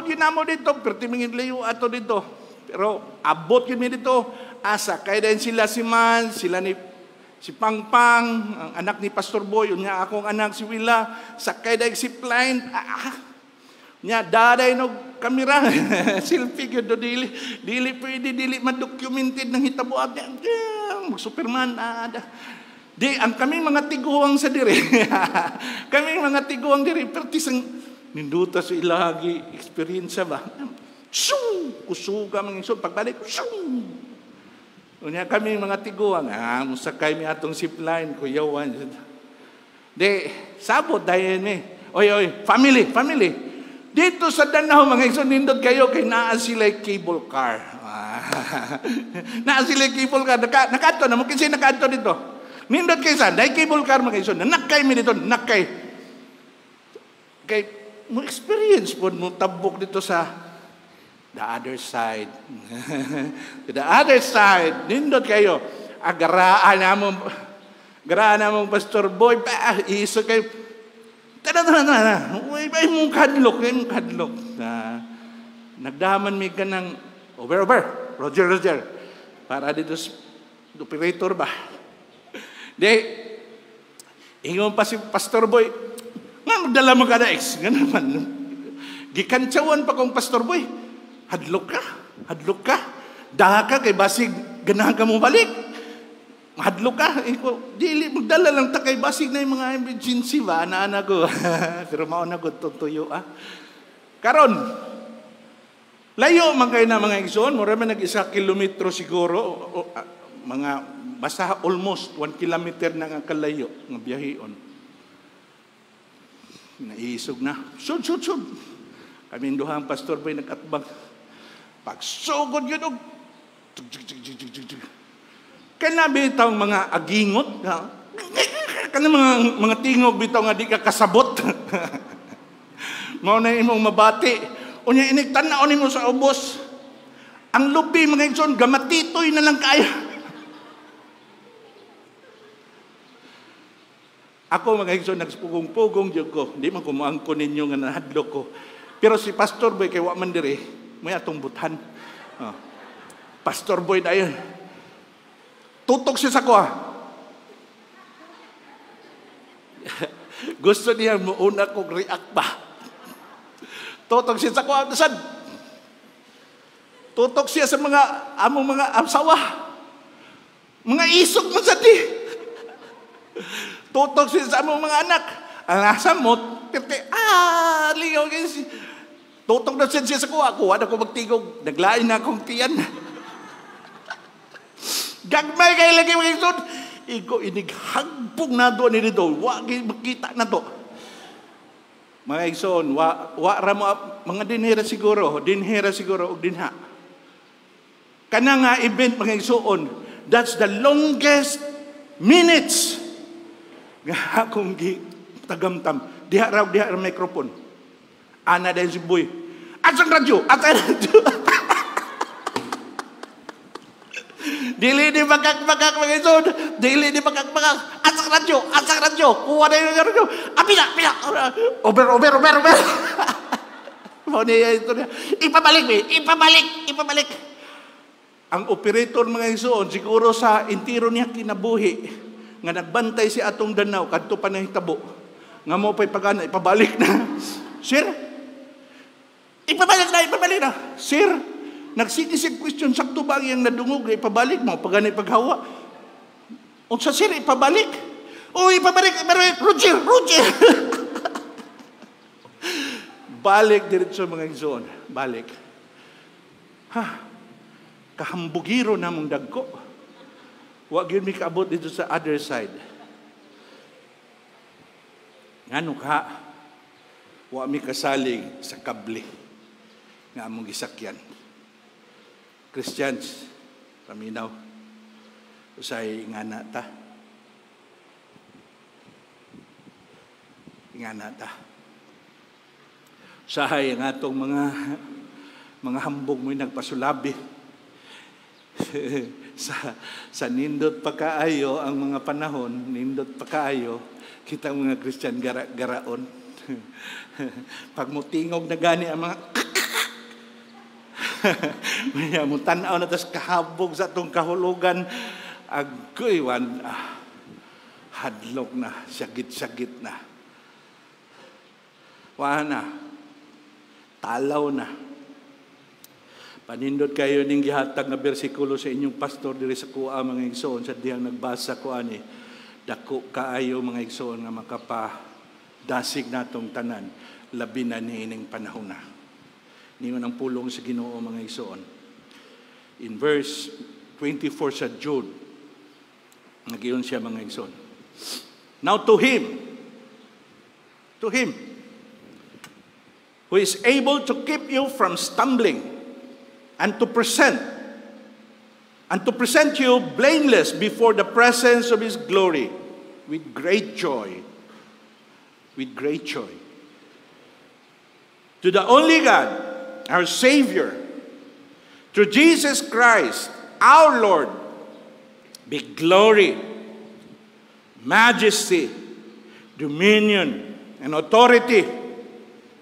kinamo dito, pertimingin layo ato dito. Pero abot kami dito, asa kaya din sila si Man, sila si Pangpang, ang anak ni Pastor Boy, unya akong anak si Willa, sakay din si Plain, nya daday no kamera, selfie gyud do dili pwede ma-documented ng hitabuat niya, Superman Di ang kaming mga tiguang sa diri. Kaming mga tiguang diri pertisang ninduta sa ilagi experience ba. Kusuga mga igsoon pagbalik. Unya kami mga tiguang, musakay mi atong zipline kuyawan. Di sabot dayon Oy, family. Dito sa Danau mga igsoon nindot kayo kay naa sila cable car. Naa sila cable car. Nakaadto na mo kinsay nakaadto dito. Nindot kay sa dai cable car mga igsoon. Nakay mi dito, nakay. Kay mo experience po mo tabok dito sa the other side. The other side, nindot kayo. Garaan namong Pastor Boy, iso kayo. Tara. Uy, mong kadlok. Nagdaman may ka ng over. Roger. Para dito sa operator ba? Ingon pa si Pastor Boy, magdala mo ka na ex. Ganun man. Gikantsawan pa kong Pastor Boy. Hadlok ka. Daha ka kay basig ganahan ka mo balik. Hadlok ka. Dili, magdala lang ta kay basig na yung mga emergency ba? Ana ko. Pero mauna ko tutuyo. Karon, layo man kayo na mga igsoon. Mura man nag-1 kilometro siguro. Basta almost 1 kilometer na nga kalayo ng biyaheon. Naisog na. Sud. Kami duhang Pastor Boy nag-atbang. Pagsugod yun. Kaya bitaw mga agingot. Kaya mga tingog bitaw nga di ka kasabot. Mao na imong mabati. Unya iniktan-on mo sa ubos. Ang lubi mga igsoon, gamatitoy na lang kaya. Ako mga igsoon, nagspugong-pugong dyan ko. Hindi man kumuangko ninyo nga nahadlok ko. Pero si Pastor Boy, kay wa man diri, may atong buthan. Pastor Boy na yun. Tutok siya sa ko. Gusto niya mo una kong react ba. Tutok siya sa ko. Tutok siya sa among mga asawa. Mga isok man sa di. Tutok siya sa among mga anak. Ang asa mo, ligaw kayo siya. Tutok na siya sa kuha. Kuha na ko magtigog. Naglain na akong tiyan. Gagmay kayo lagi mga isod. Igo inighagbog na doon ni dito. Wag makita na to. Mga igsoon, wa ra mo mga dinhera siguro og dinha. Kana nga event mga igsoon, that's the longest minutes nga akong tagamtam. Diha ra microphone. Ana din si Boy. Asang radyo. Dili di bagak-bagak mga igsoon. Dili di bagak-bagak. Asang radyo. Kuha na yung radyo. Pila. Over. Mau niya ito niya. Ipabalik. Ang operator mga igsoon, siguro sa intiro niya kinabuhi, nga nagbantay si atong Danau, kadto pa na hitabo. Nga mo pa'y pagana, ipabalik na. Sir, ipabalik na. Sir, nagsitisig question, sakto ba ang nadungog, ipabalik mo, pagana ipaghawa. Unsa sir, ipabalik? Ipabalik, Roger. Balik diretso mga igsoon. Balik. Kahambugiro na mong dagko. Wa gyud mi kaabot dito sa other side. Ngano ka? Wa mi kasalig sa kable nga among gisakyan. Christians, paminaw. Usay ingana ta. Sahay ang atong mga hambog mo'y nagpasulabi. sa nindot pa kaayo ang mga panahon, nindot pa kaayo, kita mga Christian garaon. Pag mutingog na gani ang mga maya mo tanaw na tas kahabog sa atong kahulugan, agoy hadlok na, sagit na. Wana, talaw na. Panindot kayo ning gihatag nga bersikulo sa inyong pastor diri sa kuha mga igsoon sa diyang nagbasa ko ani. Dako kaayo mga igsoon nga makapadasig natong tanan labi na niining panahon na. Ningon ang pulong sa Ginoo mga igsoon. In verse 24 sa Jude, nagiyon siya mga igsoon. Now to him who is able to keep you from stumbling and to present you blameless before the presence of his glory with great joy. To the only God, our Savior, through Jesus Christ, our Lord, be glory, majesty, dominion, and authority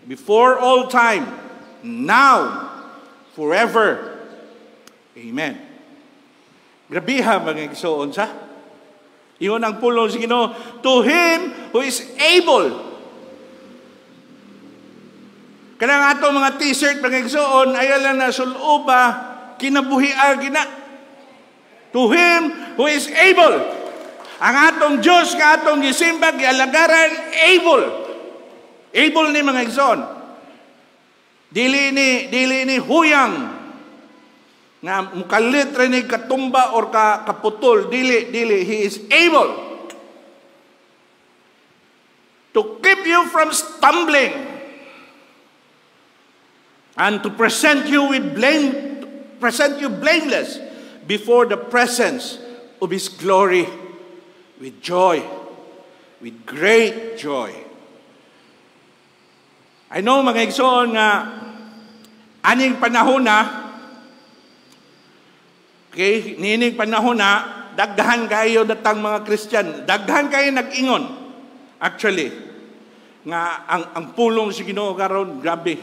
before all time, now, forever. Amen. Grabiha mga igsoon sa. Iyon ang pulong sa Ginoo. To him who is able. Kanang ato mga t-shirt mga igsoon, ayaw lang na suluba, kinabuhiag gina. To him who is able. Ang atong Diyos, nga atong gisimba, gialagaran, able. Able ni mga igsoon. Dili ni huyang nga mukalit rin ni katumba or kaputol. Dili. He is able to keep you from stumbling and to present you blameless before the presence of his glory with joy, with great joy. I know mga igsoon nga aning panahon na, okay, nining panahon na, daghan kayo datang mga Christian, daghan kayo nag-ingon. Actually, nga ang pulong si Ginoo karon grabe.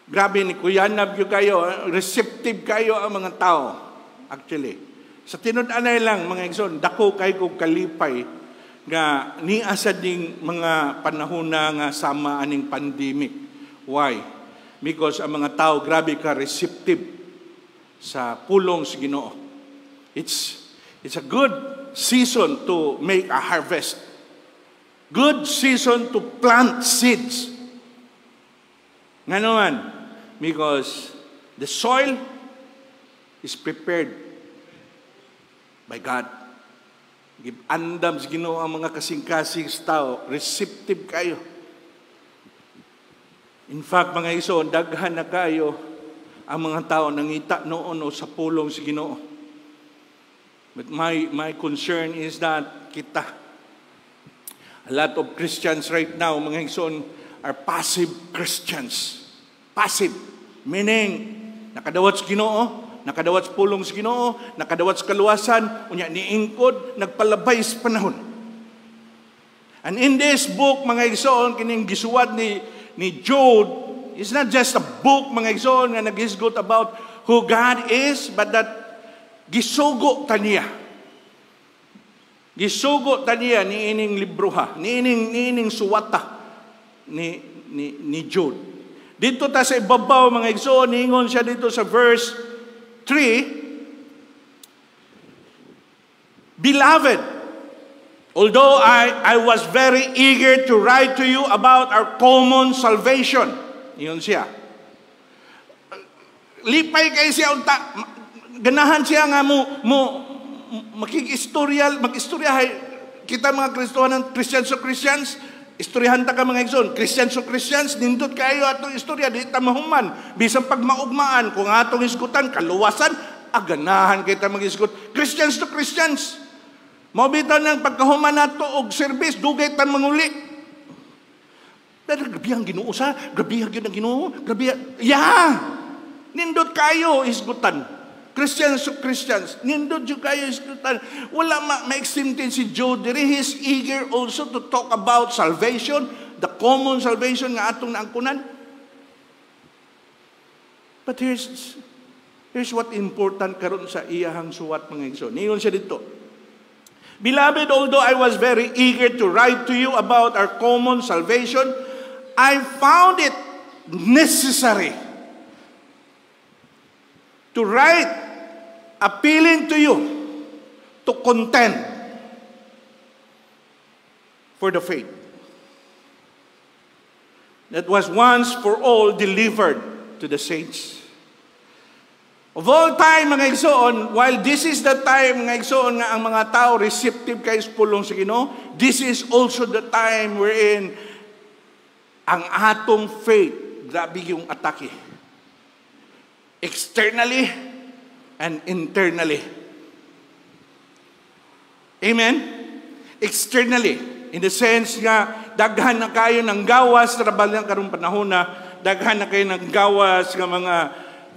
Grabe ni kuyanab yung kayo, receptive kayo ang mga tao. Actually, sa tinud-anay lang mga igsoon, dako kayo kong kalipay nga niasa ding mga panahon na nga sama aning pandemic. Why? Because ang mga tao grabe ka receptive sa pulong sa Ginoo. It's a good season to make a harvest. Good season to plant seeds. Nga naman, because the soil is prepared by God. Andam sa Ginoo ang mga kasing-kasing tao, receptive kayo. In fact, mga iso, daghan na kayo ang mga tao nangita noon o sa pulong sa Ginoo. But my concern is that a lot of Christians right now, mga ison, are passive Christians. Passive. Meaning, nakadawat sa Ginoo, nakadawat sa pulong sa Ginoo, nakadawat sa kaluwasan, unya niingkod, nagpalabay sa panahon. And in this book, mga ison, kining gisuwat ni Jude, it's not just a book, mga ison, nga naghisgot about who God is, but that gisugo taniya. Gisugo taniya ni ining libroha, ni ining suwata ni Jude. Dito ta sa ibabaw, mga igsoon, ningon siya dito sa verse 3, Beloved, although I was very eager to write to you about our common salvation. Iyon siya. Lipay kay siya unta. Ganahan siya nga mag-istorya kita mga Christians, istoryahan ta ka mga igsoon, Christians, nindot kayo atong istorya, di ta mahuman, bisan pag maugmaan, kung atong isgutan, kaluwasan, aganahan kita mag-isgut. Christians to Christians, mabitaw ng pagkahuman nato og service, dugay tan manguli. Grabe ang Ginoo sa, grabe ang Ginoo, nindot kayo isgutan. Christians to Christians, nindot yung kayo isgutan. Wala ma-extimtin si Jude. He is eager also to talk about salvation, the common salvation nga atong naangkunan. But here's what important karon sa iyahang suwat, mga igsoon. Niyon siya dito. Beloved, although I was very eager to write to you about our common salvation, I found it necessary to write appealing to you to contend for the faith that was once for all delivered to the saints. Of all time, mga igsoon, while this is the time, mga igsoon, nga ang mga tao receptive kay pulong sa Ginoo, this is also the time wherein ang atong faith, grabe yung atake. Externally and internally. Amen? Externally, in the sense nga, daghan na kayo ng gawas, trabal ng karong panahon na, daghan na kayo ng gawas ng mga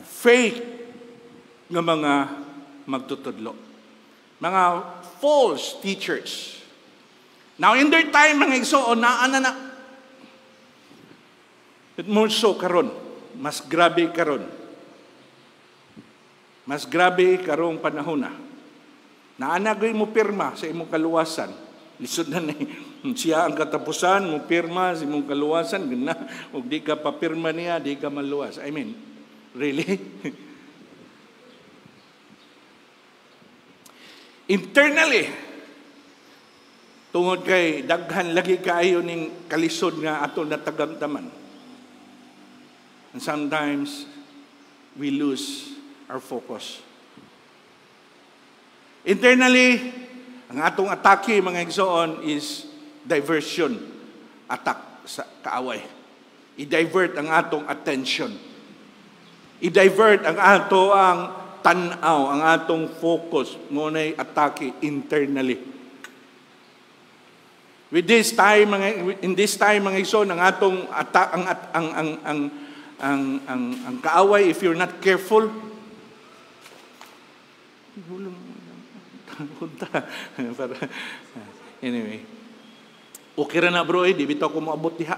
faith ng mga magtutudlo. Mga false teachers. Now, in their time, mga igsoon, na. But more so karon, mas grabe karon. Mas grabe karong panahon na. Naanagay mo pirma sa imong kaluwasan. Lisod na ni siya ang katapusan, mo pirma sa imong kaluwasan, gana. Ug di ka papirma niya, di ka maluwas. I mean, really? Internally, tungod kay daghan lagi kaayo ning kalisod nga ato natagamtaman. And sometimes we lose our focus. Internally, ang atong atake, mga igsoon, is diversion. Attack sa kaaway. I-divert ang atong attention. I-divert ang ang tanaw, ang atong focus. Ngunay atake internally. In this time, mga igsoon, ang atong ang kaaway, if you're not careful, anyway, okay ra na bro, di bitaw ko moabot diha.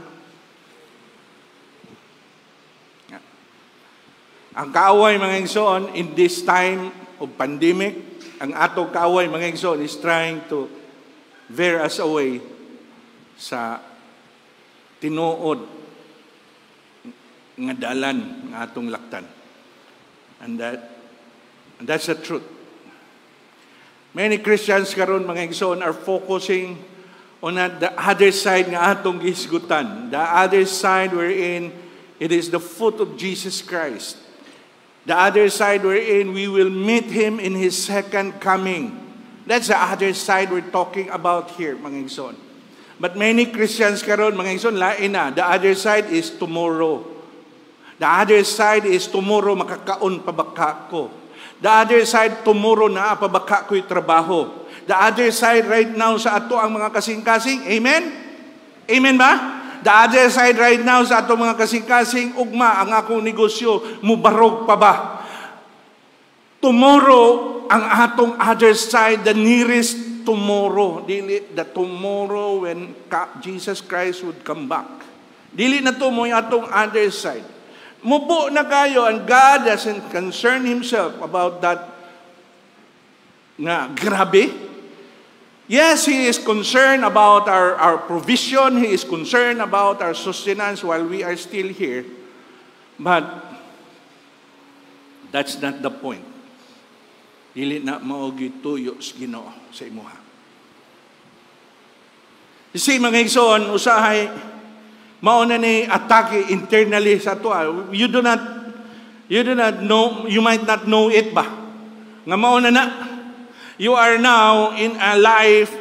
Ang kaaway, mga igsoon, in this time of pandemic, ang atong kaaway, mga igsoon, is trying to veer us away sa tinuod nga dalan nga atong laktan. And that And that's the truth. Many Christians karon mga igsoon are focusing on the other side nga atong gisgutan. The other side wherein it is the foot of Jesus Christ. The other side wherein we will meet Him in His second coming. That's the other side we're talking about here, mga igsoon. But many Christians karon mga igsoon lain na. The other side is tomorrow. The other side is tomorrow makakaon pa baka ko. The other side tomorrow na pa baka ko'y trabaho. The other side right now sa ato ang mga kasing-kasing. Amen? Amen ba? The other side right now sa ato mga kasing-kasing, ugma ang akong negosyo, mubarog pa ba? Tomorrow, ang atong other side, the nearest tomorrow, dili the tomorrow when Jesus Christ would come back. Dili na to mo yung atong other side. Mubo na kayo, and God doesn't concern Himself about that na grabe. Yes, He is concerned about our provision. He is concerned about our sustenance while we are still here. But that's not the point. Dili na maogi tuyo sa Ginoo sa imuha. Kasi mga igsoon, usahay, mauna ni atake internally sa ato. You do not know, you might not know it ba? Nga mauna na. You are now in a life,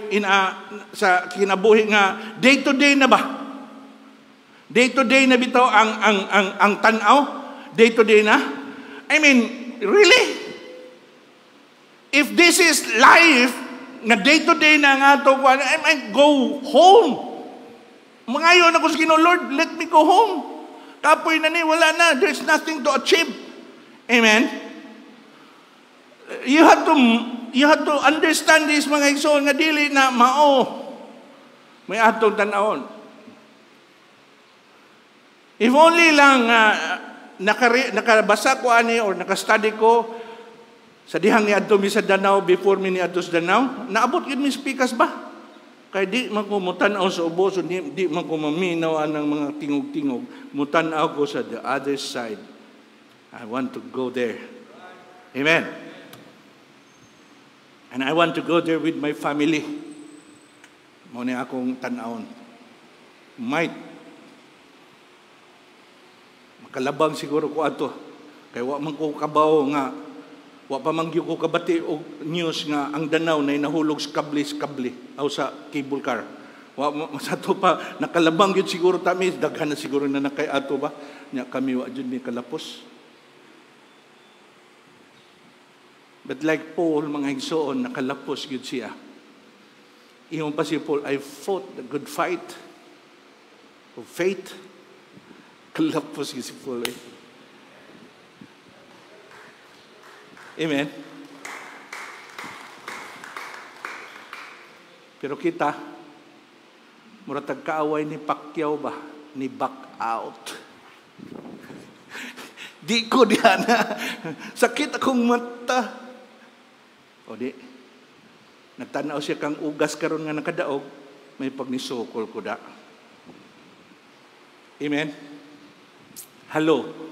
sa kinabuhi nga, day to day na ba? Day to day na bitaw ang tanaw? Day to day na? I mean, really? If this is life, nga day-to-day na nga ito, I might go home. Mangayon ako sa Ginoo, Lord, let me go home. Kapoy na ni, wala na. There's nothing to achieve. Amen? You have to understand this, mga igsoon, nga dili na mao. May atong tanawon. If only lang nakabasa ko ani or nakastudy ko sa dihang ni adto mi sa Danau before mi ni adto sa Danau, naabot yun mi speakers ba? Kaya di man ko mutanaw sa ubos, di man ko maminaw anang mga tingog-tingog. Mutanaw ko sa the other side. I want to go there. Amen. And I want to go there with my family. Muna akong tanawon. Might makalabang siguro ko ato. Kaya wa man ko kabaw nga wa pa man gyud ko kabati og news nga ang Danau nay nahulog sa kabli aw sa cable car. Wa sa to pa nakalabang gyud siguro tami daghan na siguro na nakay ato ba nya kami wa jud ni kalapos. But like Paul mga igsoon nakalapos gyud siya. Iyon pa si Paul, I fought the good fight of faith. Kalapos gyud si Paul eh. Amen. Pero kita, muratag kaaway ni Pacquiao ba? Ni back out. Di ko diyan na. Sakit akong mata. O di. Nagtanaw siya kang ugas karon nga nakadaog. May pagnisukol ko da. Amen. Hello.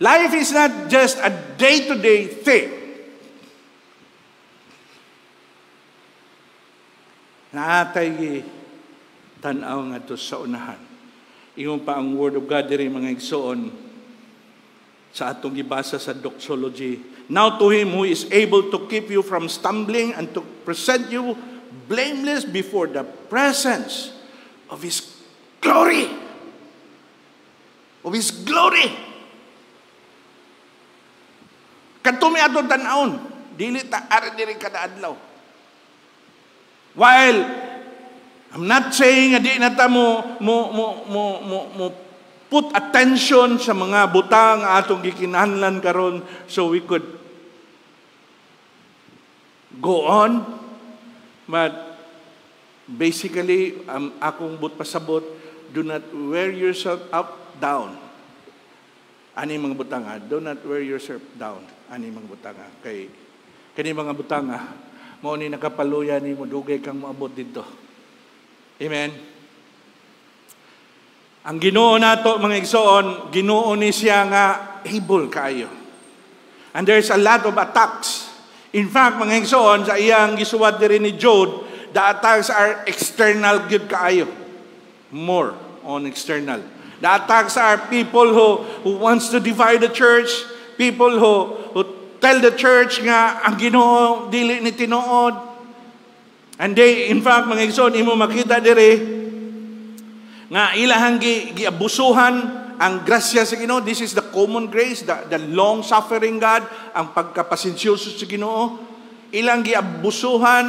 Life is not just a day-to-day thing. Naatay tanaw nga to sa unahan. Ingon pa ang Word of God diri mga igsoon sa atong gibasa sa doxology. Now to Him who is able to keep you from stumbling and to present you blameless before the presence of His glory. Of His glory. Kadtumi atong tan-aon, dili ta ari diri kada adlaw. While I'm not saying di na ta mo put attention sa mga butang atong gikinahanglan karon so we could go on, but basically akong pasabot, do not wear yourself up down. Ani mga butanga, do not wear yourself down. Ani mga butanga. Kani mga butanga, mao ni nakapaluya ni mo dugay kang moabot dito. Amen. Ang Ginoo nato mga igsoon, Ginoo ni siya nga able kaayo. And there's a lot of attacks. In fact, mga igsoon, sa iyang gisuwat diri ni Job, the attacks are external good kaayo. More on external. The attacks are people who wants to divide the church, people who tell the church nga ang Ginoo dili ni tinuod. And they, in fact, mga igsoon, imo makita diri nga ilahang giabusuhan ang grasya sa Ginoo. This is the common grace, the long-suffering God, ang pagkapasensyoso sa Ginoo. Ilang giabusuhan,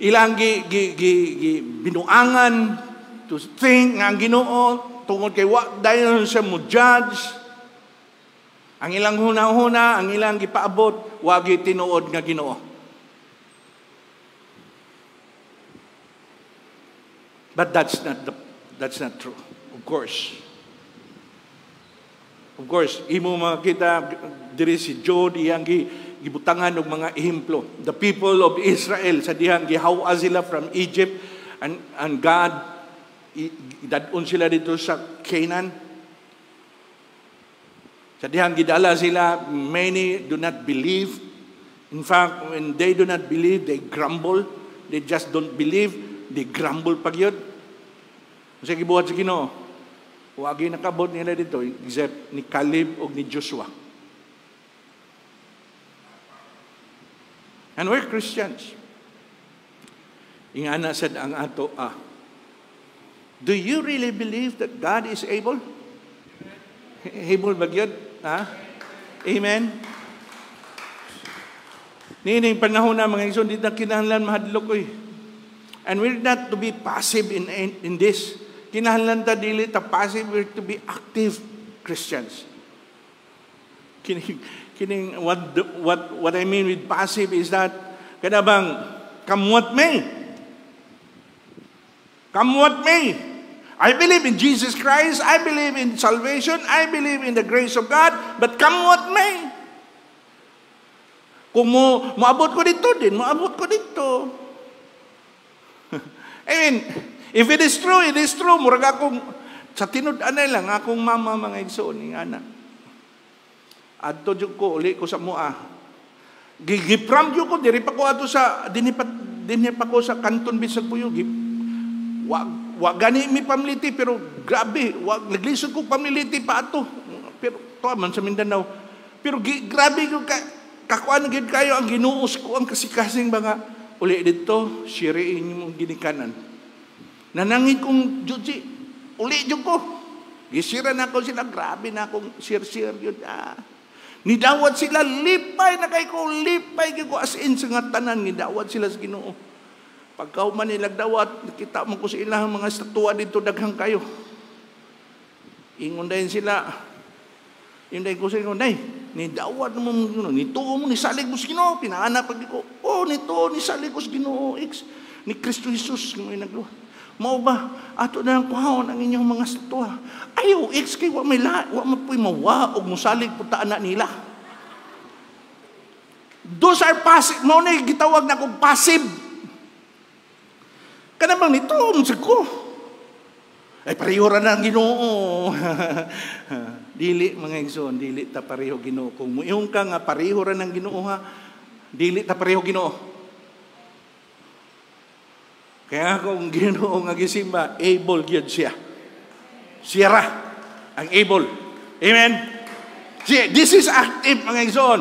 ilang binuangan to think nga ang Ginoo tungod kay wa dayon siya mo judge. Ang ilang hunahuna, ang ilang gipaabot, wa gyud tinuod nga Ginoo. But that's not true. Of course, imo makita diri si Job iyang gibutangan og mga ehemplo. The people of Israel sa dihang gihawa sila from Egypt and God dadon sila dito sa Canaan. Sa dihang gidala sila, many do not believe. In fact, when they do not believe, they grumble. They just don't believe. They grumble pag yun. Kasi gibuhat sa Ginoo, wagi nakabot nila dito, except ni Caleb o ni Joshua. And we're Christians. Ingana sad ang ato, do you really believe that God is able? Able ba yun? Amen? Nining panahon na mga igsoon, di na kinahanglan mahadlok eh. And we're not to be passive in this. Kinahanglan ta dili ta passive, we're to be active Christians. Kining what I mean with passive is that kada bang come what may. Come what may. I believe in Jesus Christ, I believe in salvation, I believe in the grace of God, but come what may. Kung moabot ko dito din, moabot ko dito. I mean, if it is true, it is true. Murag akong, sa tinud-anay lang, akong mama mga igsoon ng anak. Adto dyan ko, uli ko sa mua. Gigipram dyan ko, diri pa ko ato sa, dinhi pa ko sa Canton Bisag Puyo. Wag gani mi pamiliti, pero grabe, naglisod ko pamiliti pa ato. Pero, to man sa Mindanao. Pero grabe ko, kakuan gid kayo, ang ginuos ko, ang kasikasing mga, uli dito, shiriin yung ginikanan. Nanangin kong Juji, uli dyan ko. Gisira na ako sila, grabe na akong sir-sir yun. Nidawat sila, lipay na kay ko, lipay kay ko as in sa nga tanan, nidawat sila sa Ginoo. Pagkauman nilag dawat, nakita mo ko sa ilang mga estatwa dito, daghang kayo. Ingon dahin sila, inday ko sa ingon, nay, nidawat mo mo, nituo mo, nisalig mo sa Ginoo, pinahanap pag ko, nito, nisalig ko sa Ginoo, ni Kristo Jesus, may nagluha. Mao ba, ato na lang kuhaon ang inyong mga estatwa. Ayaw, kay wa mapoy mawa, o musalig puta na nila. Those are passive, mao na gitawag na kong passive. Kanabang nito, musag ko. Ay, pareho ra na ang Ginoo. Dili, mga igsoon, dili ta pareho Ginoo. Kung muiyong ka nga pareho ra ng Ginoo ha, dili ta pareho Ginoo. Kaya kung Ginoo nga gisimba, able gyud siya. Siya ra ang able. Amen? See, this is active, mga igsoon.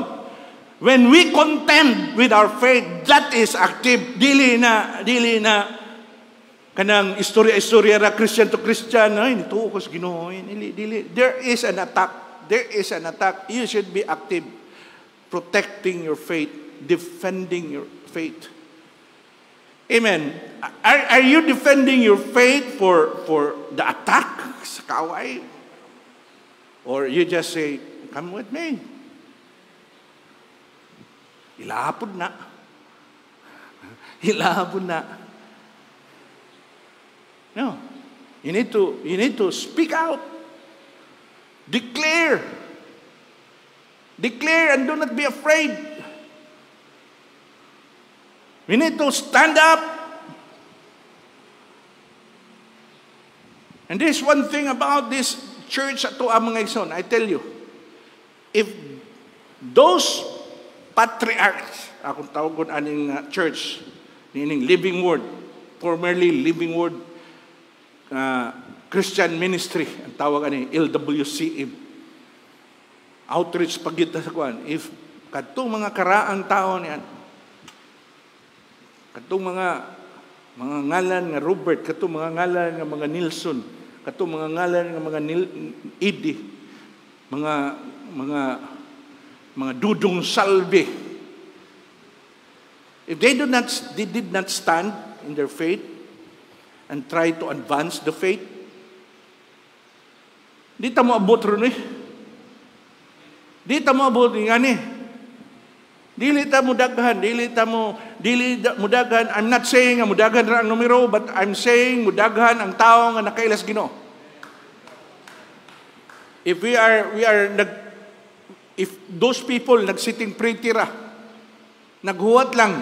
When we contend with our faith, that is active. Dili na kanang istorya ra Christian to Christian, ay nituo ko sa Ginoo, dili. There is an attack. There is an attack. You should be active, protecting your faith, defending your faith. Amen. Are you defending your faith for the attack sa kaway? Or you just say, come with me. Ilahapod na. Ilahapod na. No. You need to speak out. Declare. Declare and do not be afraid. We need to stand up. And there's one thing about this church ato mga igsoon, I tell you, if those patriarchs, akong tawagon aning church, meaning Living Word, formerly Living Word Christian Ministry, ang tawag ani LWCM, outreach pagita sa kuan, if kadtong mga karaang tao niyan, kadtong mga ngalan nga Robert, kadtong mga ngalan nga mga Nilson, kadtong mga ngalan nga mga Edie, mga Dudong Salve, if they did not stand in their faith and try to advance the faith, di ta mo abot ron eh. Di ta mo abot nga ni. Dili ta mo daghan, dili mo daghan. I'm not saying nga mudaghan ra ang numero, but I'm saying mudaghan ang tao nga nakailas Ginoo. If if those people nagsitting pretty ra, naghuwat lang,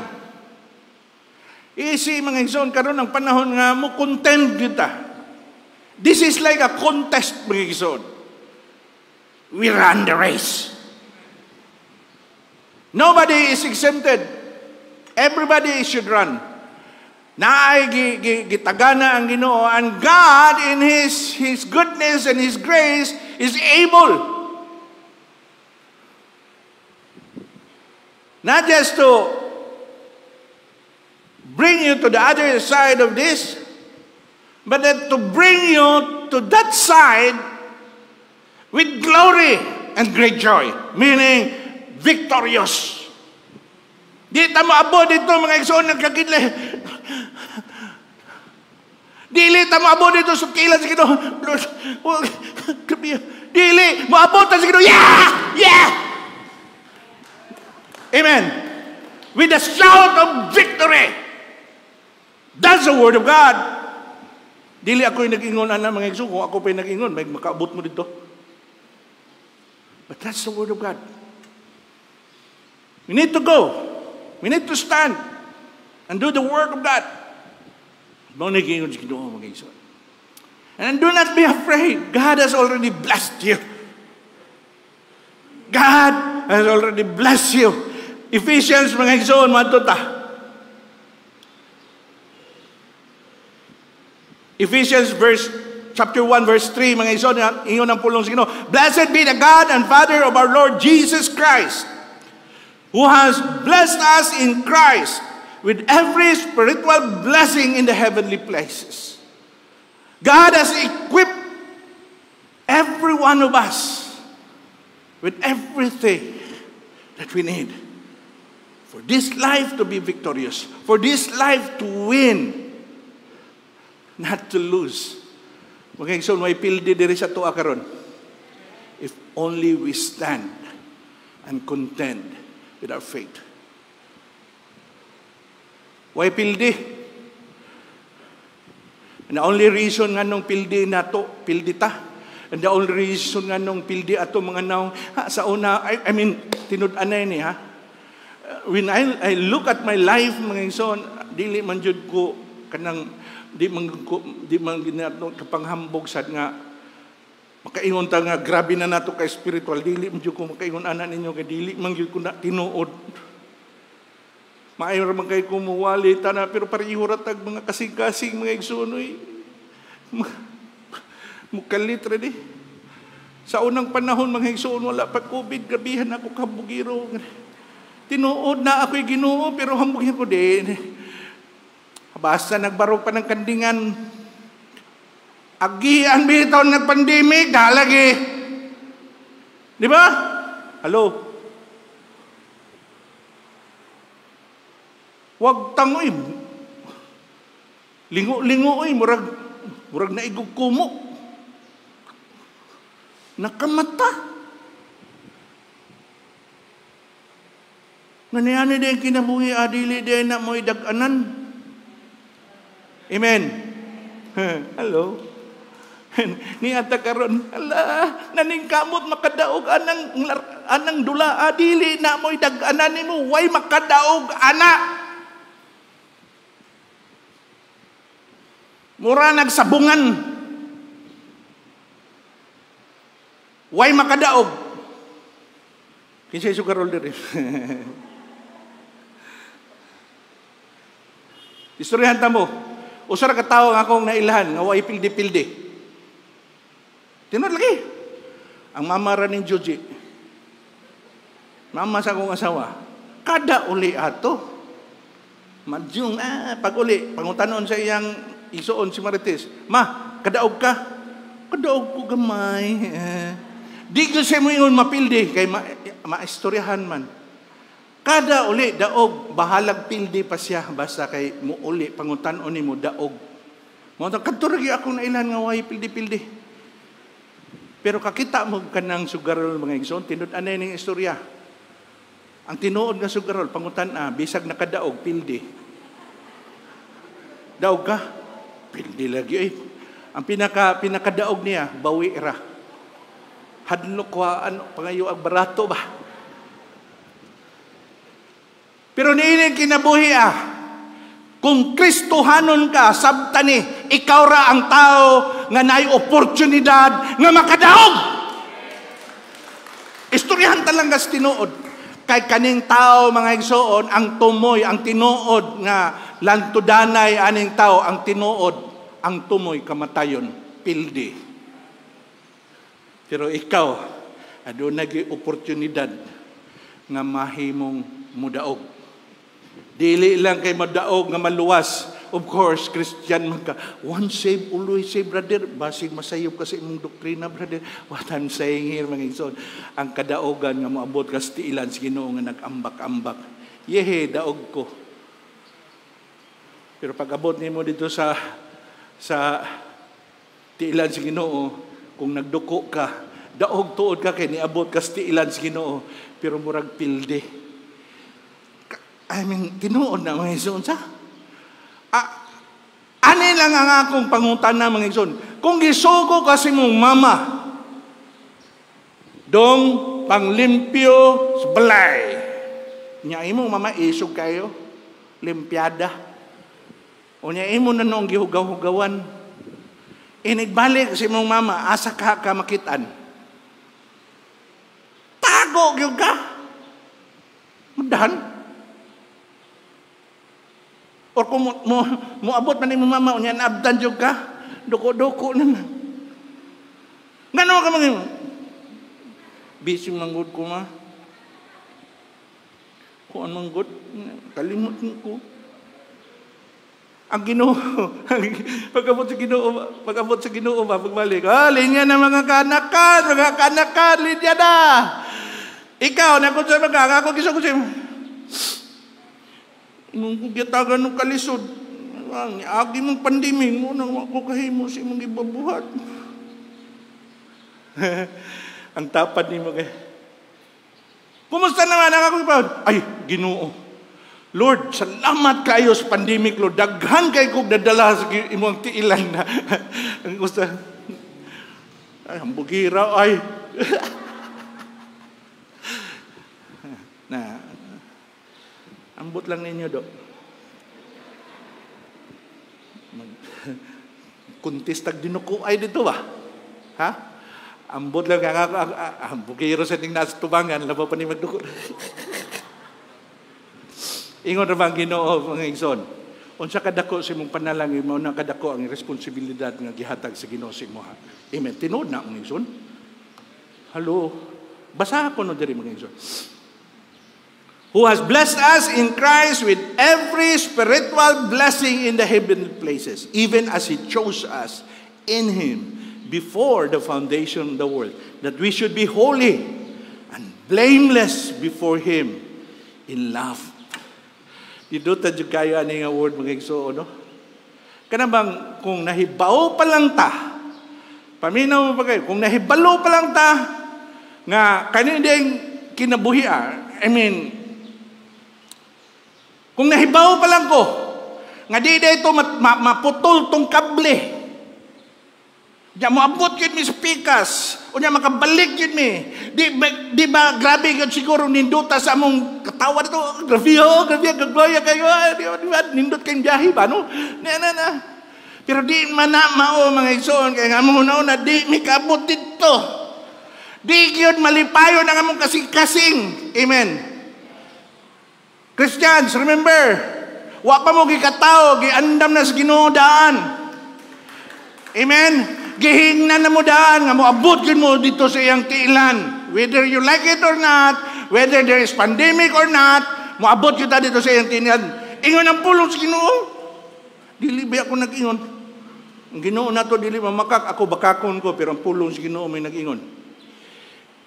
isi mga igsoon karon ang panahon nga mo content kita. This is like a contest, mga igsoon. We run the race. Nobody is exempted. Everybody should run. Naay gitagana ang Ginoo, and God in His goodness and His grace is able not just to bring you to the other side of this, but then to bring you to that side with glory and great joy, meaning victorious. Di ta mo abot dito mga igsoon nagkakidle. Dili ta mo abot dito sa kilan sa Ginoo. Dili mo abot ta sa Ginoo. Yeah! Yeah! Amen. With a shout of victory. That's the word of God. Dili ako yung nag-ingon ana mga igsoon, kung ako pa yung nag-ingon, may makaabot mo dito. But that's the word of God. We need to go. We need to stand and do the work of God. Mga nag-ingon sa Ginoo mga igsoon. And do not be afraid. God has already blessed you. God has already blessed you. Ephesians mga igsoon, matuta. Ephesians chapter 1 verse 3, mga igsoon, ingon ang pulong sa Ginoo. Blessed be the God and Father of our Lord Jesus Christ, who has blessed us in Christ with every spiritual blessing in the heavenly places. God has equipped every one of us with everything that we need for this life to be victorious, for this life to win, not to lose. Mga igsoon, may pildi diri sa tuwa karon. If only we stand and contend with our faith. Why pildi? And the only reason nga nung pildi nato, pildi ta. And the only reason nga nung pildi ato mga naong, sa una, I mean, tinud-anay ni ha. When I look at my life, mga igsoon, dili man jud ko kanang di man ginato kapanghambog sad nga makaingon ta nga grabe na nato kay spiritual, dili man jud ko makaingon ana ninyo kay dili man jud ko na tinuod. Maayo ra man kay kumuwali ta na, pero pareho ra tag mga kasing-kasing mga igsunoy. Mukalit ra di. Sa unang panahon mga igsuon wala pa COVID, gabihan ako kabugiro. Tinuod na ako'y Ginoo pero hambugin ko din. Basta nagbarog pa ng kandingan. Agian bitaw nag-pandemic, dalagi. Di ba? Hello? Wag tangoy. Lingo-lingo murag na igugkumo. Nakamata. Nangyani din kinabuhi adili din na mo'y dag-anan. Amen. Hello. Ni ata karon, ala, naningkamot makadaog anang dula adili na mo'y dag-anan nimo, way makadaog ana. Mura nagsabungan. Why makadaog? Kinsay sugarol diri. Istoryahan ta mo. Usa ra ka tawo nga akong nailhan nga way pildi-pildi. Tinod lagi. Ang mama ra ning Joji. Mama sa akong asawa. Kada uli ato. Madyong pag uli pangutanon sa iyang isuon si Marites. Ma, kadaog ka? Kadaog ko gamay. Di ko siya mo yun mapildi kay maistoryahan man. Kada uli daog bahalag pildi pa siya basta kay mo uli pangutanon nimo daog. Mo kadto ra gyud ako nailan nga way pildi-pildi. Pero kakita mo kanang sugarol mga igsoon tinud anay ning istorya. Ang tinuod nga sugarol pangutan bisag nakadaog pildi. Daog ka? Pildi lagi Ang pinakadaog niya bawi ra. Hadlok wa pangayo ag barato ba? Pero niining kinabuhi kung Kristohanon ka, sabtani, ikaw ra ang tao nga naay oportunidad nga makadaog. Istoryahan talaga sa tinuod. Kay kaning tao, mga igsoon, ang tumoy, ang tinuod nga lantudanay aning tao, ang tinuod, ang tumoy, kamatayon, pildi. Pero ikaw, adunay oportunidad nga mahimong mudaog. Dili lang kay madaog nga maluwas. Of course, Christian man ka. Once saved, always saved, brother. Basig masayop ka sa imong doktrina, brother. What I'm saying here, mga igsoon, ang kadaogan nga moabot ka sa tiilan sa Ginoo nga nag-ambak-ambak. Yehe, daog ko. Pero pag abot nimo dito sa tiilan sa Ginoo, kung nagduko ka, daog tuod ka kay niabot ka sa tiilan sa Ginoo, pero murag pilde. Tinuod na mga igsoon sa. Ani lang ang akong pangutana mga igsoon. Kung gisugo kasi mong mama, dong panglimpyo sa balay. Nya imong mama isog kayo, limpiada. O nya imo na nung gihugaw-hugawan. Inigbalik si mong mama, asa ka makitaan. Tago gyud ka. Mudahan. Or kung mo abot man imong mama unya naabdan jud ka, doko-doko naman. Ngano ka man busy manggod ko ma. Kuan manggod kalimot ko. Ang Ginoo, pag-abot sa Ginoo ba pagbalik. Linya na mga kanakan, linya na. Ikaw na kun sa mga ako giso ko sa imong gitagan ng kalisod. Ang agi mong pandeming mo nang ako kahimo sa imong gibabuhat. Ang tapad ni mo kay. Kumusta naman ang akong ipahod? Ay, Ginoo. Lord, salamat kayo sa pandemic, Lord. Daghan kay kong dadala sa imong tiilan na. Ang gusto. Ay, ang bugira, ay. Ambot lang ninyo do. Kuntistag dinuko ay dito ba? Ha? Ambot lang ang bukiro sa tingnan sa tubangan, labo pa ni magduko. Ingon ra bang Ginoo mga igsoon? Unsa kadako sa imong panalangin mao na kadako ang responsibilidad nga gihatag sa Ginoo sa imo. Amen. Tinuod na mga igsoon. Hello. Basa ko no diri mga igsoon. Who has blessed us in Christ with every spiritual blessing in the heavenly places, even as He chose us in Him before the foundation of the world, that we should be holy and blameless before Him in love. Dito tayo kayo ani nga word mga igsoon, no? Kanabang kung nahibaw pa lang ta, paminaw mo pa kayo, kung nahibalo pa lang ta, nga kanindig kinabuhi kung nahibaw pa lang ko, nga di ito maputol tong kable. Diya mo abot yun mi sa pikas. O niya makabalik yun mi. Di ba grabe yun siguro ninduta sa among katawa dito. Grabe, gagloya kayo. Di ba nindot kayong biyahe ba? No? Pero di man na mao mga igsoon. Kaya nga mo na di mi kabot dito. Di gyud malipayon ang among kasing-kasing. Amen. Christians, remember, wa pa mo gikatawo, giandam na sa Ginoo daan. Amen. Gihingnan na mo daan nga mo abot gyud mo dito sa iyang tiilan. Whether you like it or not, whether there is pandemic or not, mo abot gyud ta dito sa iyang tiilan. Ingon ang pulong sa Ginoo. Dili ba ako nag-ingon? Ang Ginoo nato dili mamakak, ako bakakon ko, pero ang pulong sa Ginoo may nag-ingon.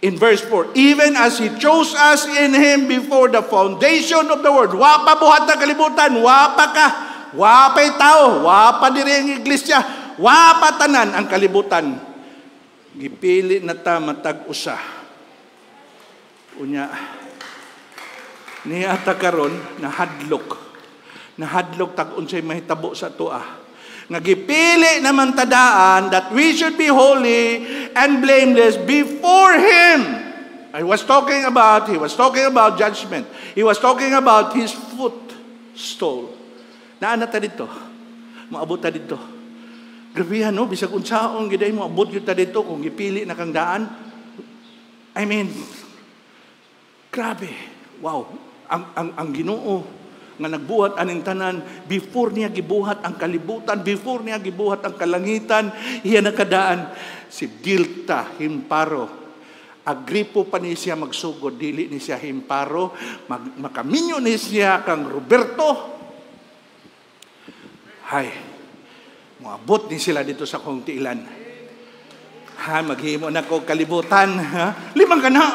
In verse 4, even as He chose us in Him before the foundation of the world. Wa pa buhat na kalibutan, wa pa ka, wa pa'y tao, wa pa diri ang iglesia, wa pa tanan ang kalibutan. Gipili na ta matag usa. Unya, niya ta karon nahadlok tag unsay mahitabo sa tuah. Nagipili naman tadaan that we should be holy and blameless before Him. He was talking about judgment. He was talking about His footstool. Naana ta dito. Moabot ta dito. Grabe no, bisag unsaon giday mo abot gyud ta dito kung gipili na kang daan. I mean, grabe. Wow. Ang Ginoo nga nagbuhat aning tanan before niya gibuhat ang kalibutan, before niya gibuhat ang kalangitan, iya nakadaan si Dilta Himparo. Agripo pa ni siya magsugod, dili ni siya Himparo, makaminyo ni siya kang Roberto. Hay, moabot ni sila dito sa kong tiilan. Ha, maghimo na ko kalibutan, ha? Limang ka na.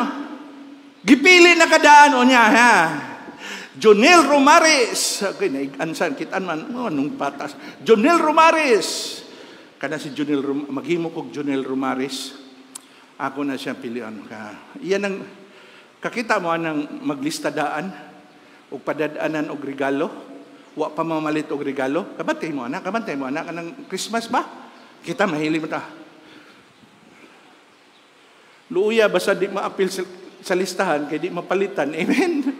Gipili na kadaan o niya, ha? Jonel Romares, okay, naigansan kitaan man, anong patas. Jonel Romares, kada si Jonel, maghimo kog Jonel Romares, ako na siya pilihan. Iyan ang, kakita mo anang maglista daan, o padadaanan og regalo, wa pa mamalit og regalo, kabantay mo anak, kanang Christmas ba? Kita mahilig mo ta. Luya, basta di maapil sa listahan, kaya di mapalitan, amen?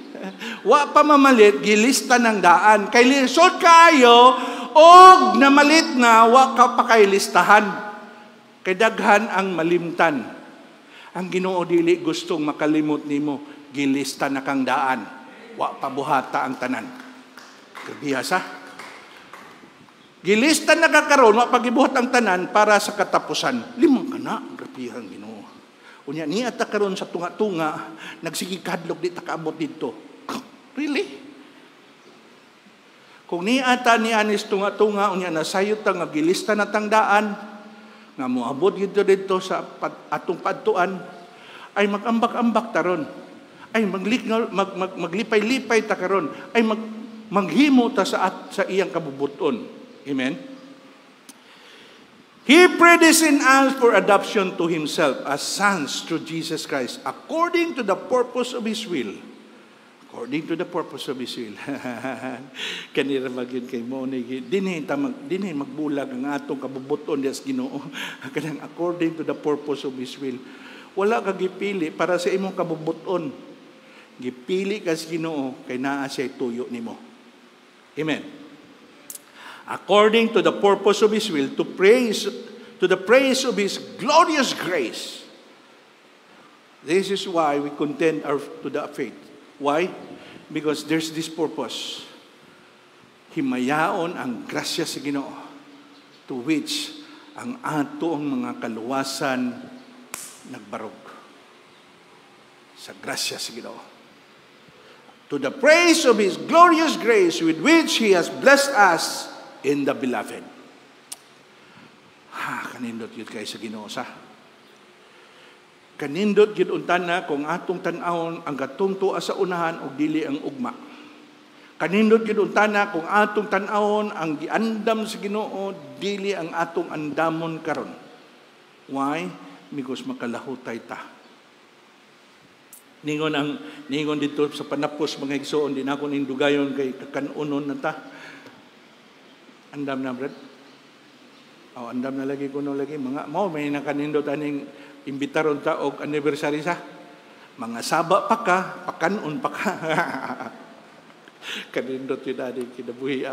Wa pa mamalit, gilista ng daan. Kay lisod kayo, og namalit na, wa ka pa kay listahan. Kay daghan ang malimtan. Ang Ginoo dili gustong makalimot nimo, gilista na kang daan. Wa pa buhata ang tanan. Kabihasa. Gilista na kakaroon, wa pa gibuhat ang tanan para sa katapusan. Limang ka na, grabihang Ginoo. Unya niya ta karon sa tunga-tunga, nagsigikadlok di ta kaabot dito. Really? Kung niata ni anis tunga-tunga, unya nasayot ta nga gilista na tangdaan, nga moabot dito sa atong padtuan, ay magambak-ambak taron, ay maglipay-lipay ta karon, ay maghimo ta sa iyang kabubuton. Amen? He predestined us for adoption to Himself as sons through Jesus Christ, according to the purpose of His will. According to the purpose of His will. Kanira magin kay mo ni dinhi magbulag ang atong kabubuton dias Ginoo. Kanang according to the purpose of His will. Wala ka gipili para sa imong kabubuton. Gipili ka sa Ginoo kay naa siya tuyo nimo. Amen. According to the purpose of His will, to the praise of His glorious grace. This is why we contend to the faith. Why? Because there's this purpose. Himayaon ang grasya sa Ginoo, to which ang atong mga kaluwasan nagbarog. Sa grasya sa Ginoo. To the praise of His glorious grace with which He has blessed us in the beloved. Kanindot yun kayo sa Ginoo sa. Kanindot yun untan na kung atong tanawon ang gatungtua sa unahan o dili ang ugma. Kanindot yun untan na kung atong tanawon ang giandam sa Ginoo dili ang atong andamon karon. Why? Because makalahutay ta. Ningon dito sa panapos mga igsoon, din ako nindugayon kay kakanunon na ta. Andam na, Brad? Andam na lagi kuno lagi. May nakanindot aning imbitaron ta og anniversary sa. Mga saba pa ka, pakanon pa ka. Kanindot yun aning kinabuhi.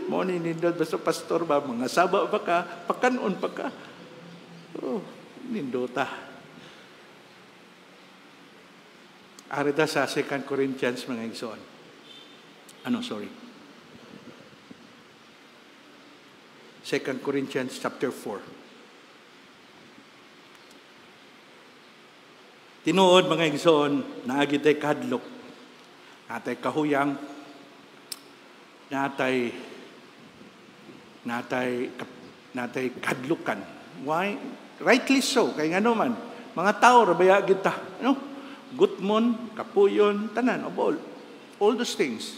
Mo nindot basta pastor ba, mga saba pa ka, pakanon pa ka. Oh, nindota. Arita sa 2 Corinthians mga igsoon. Sorry. 2 Corinthians chapter 4. Tinuod mga igsoon, naagi tay kadlok, natay kahuyang, natay kadlukan. Why? Rightly so. Kaya nga naman, mga tao, rabaya kita. Gutmon, kapuyon, tanan, of all those things.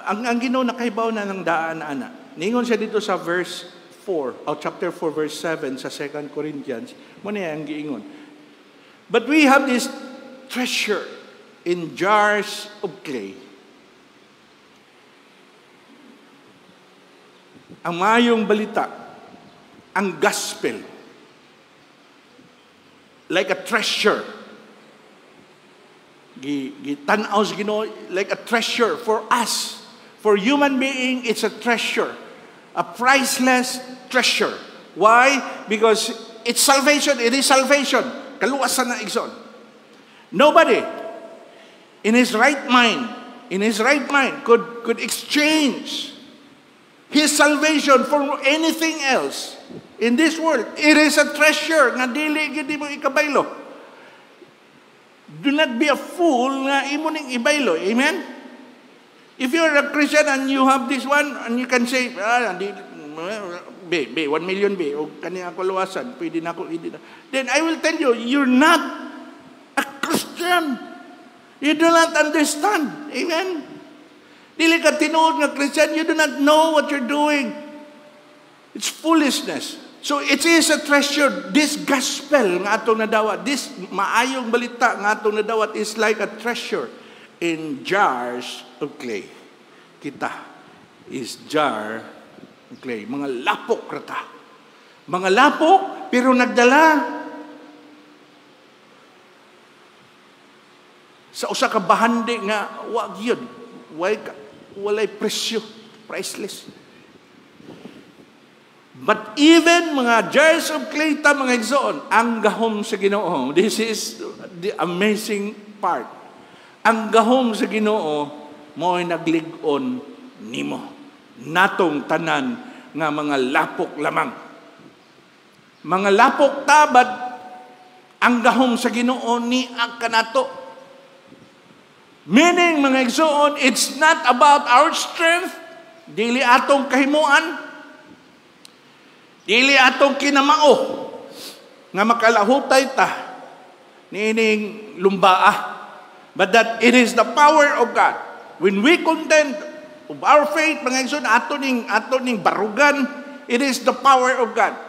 Ang Ginoo nakahibaw na ng daan na ana. Ningon siya dito sa verse 4, chapter 4, verse 7 sa 2 Corinthians. Muna ang giingon. But we have this treasure in jars of clay. Ang mayong balita, ang gospel, like a treasure. Gitanaw sa Ginoo, like a treasure for us. For human being, it's a treasure. A priceless treasure. Why? Because it's salvation. It is salvation. Kaluwasan na igsoon. Nobody in his right mind could exchange his salvation for anything else in this world. It is a treasure nga dili gid mo ikabaylo. Do not be a fool nga imo ning ibaylo. Amen? If you're a Christian and you have this one and you can say, 1 million o kani ako luwasan, pwede na ako then I will tell you, you're not a Christian. You do not understand. Amen? Dili ka tinuod nga Christian, you do not know what you're doing. It's foolishness. So it is a treasure. This gospel nga atong nadawat, this maayong balita nga atong nadawat is like a treasure in jars of clay. Kita is jar of clay. Mga lapok rata. Mga lapok, pero nagdala sa usa ka bahandi nga wag yun. Walay presyo. Priceless. But even mga jars of clay ta mga igsoon, ang gahom sa Ginoo. This is the amazing part. Ang gahom sa Ginoo mo'y naglig-on nimo. Natong tanan nga mga lapok lamang. Mga lapok tabat ang gahom sa Ginoo ni kanato. Meaning mga igsoon, it's not about our strength, dili atong kahimuan, dili atong kinamao nga makalahutay ta niining lumbaa. But that it is the power of God. When we contend of our faith, mga igsoon, ato ning barugan, it is the power of God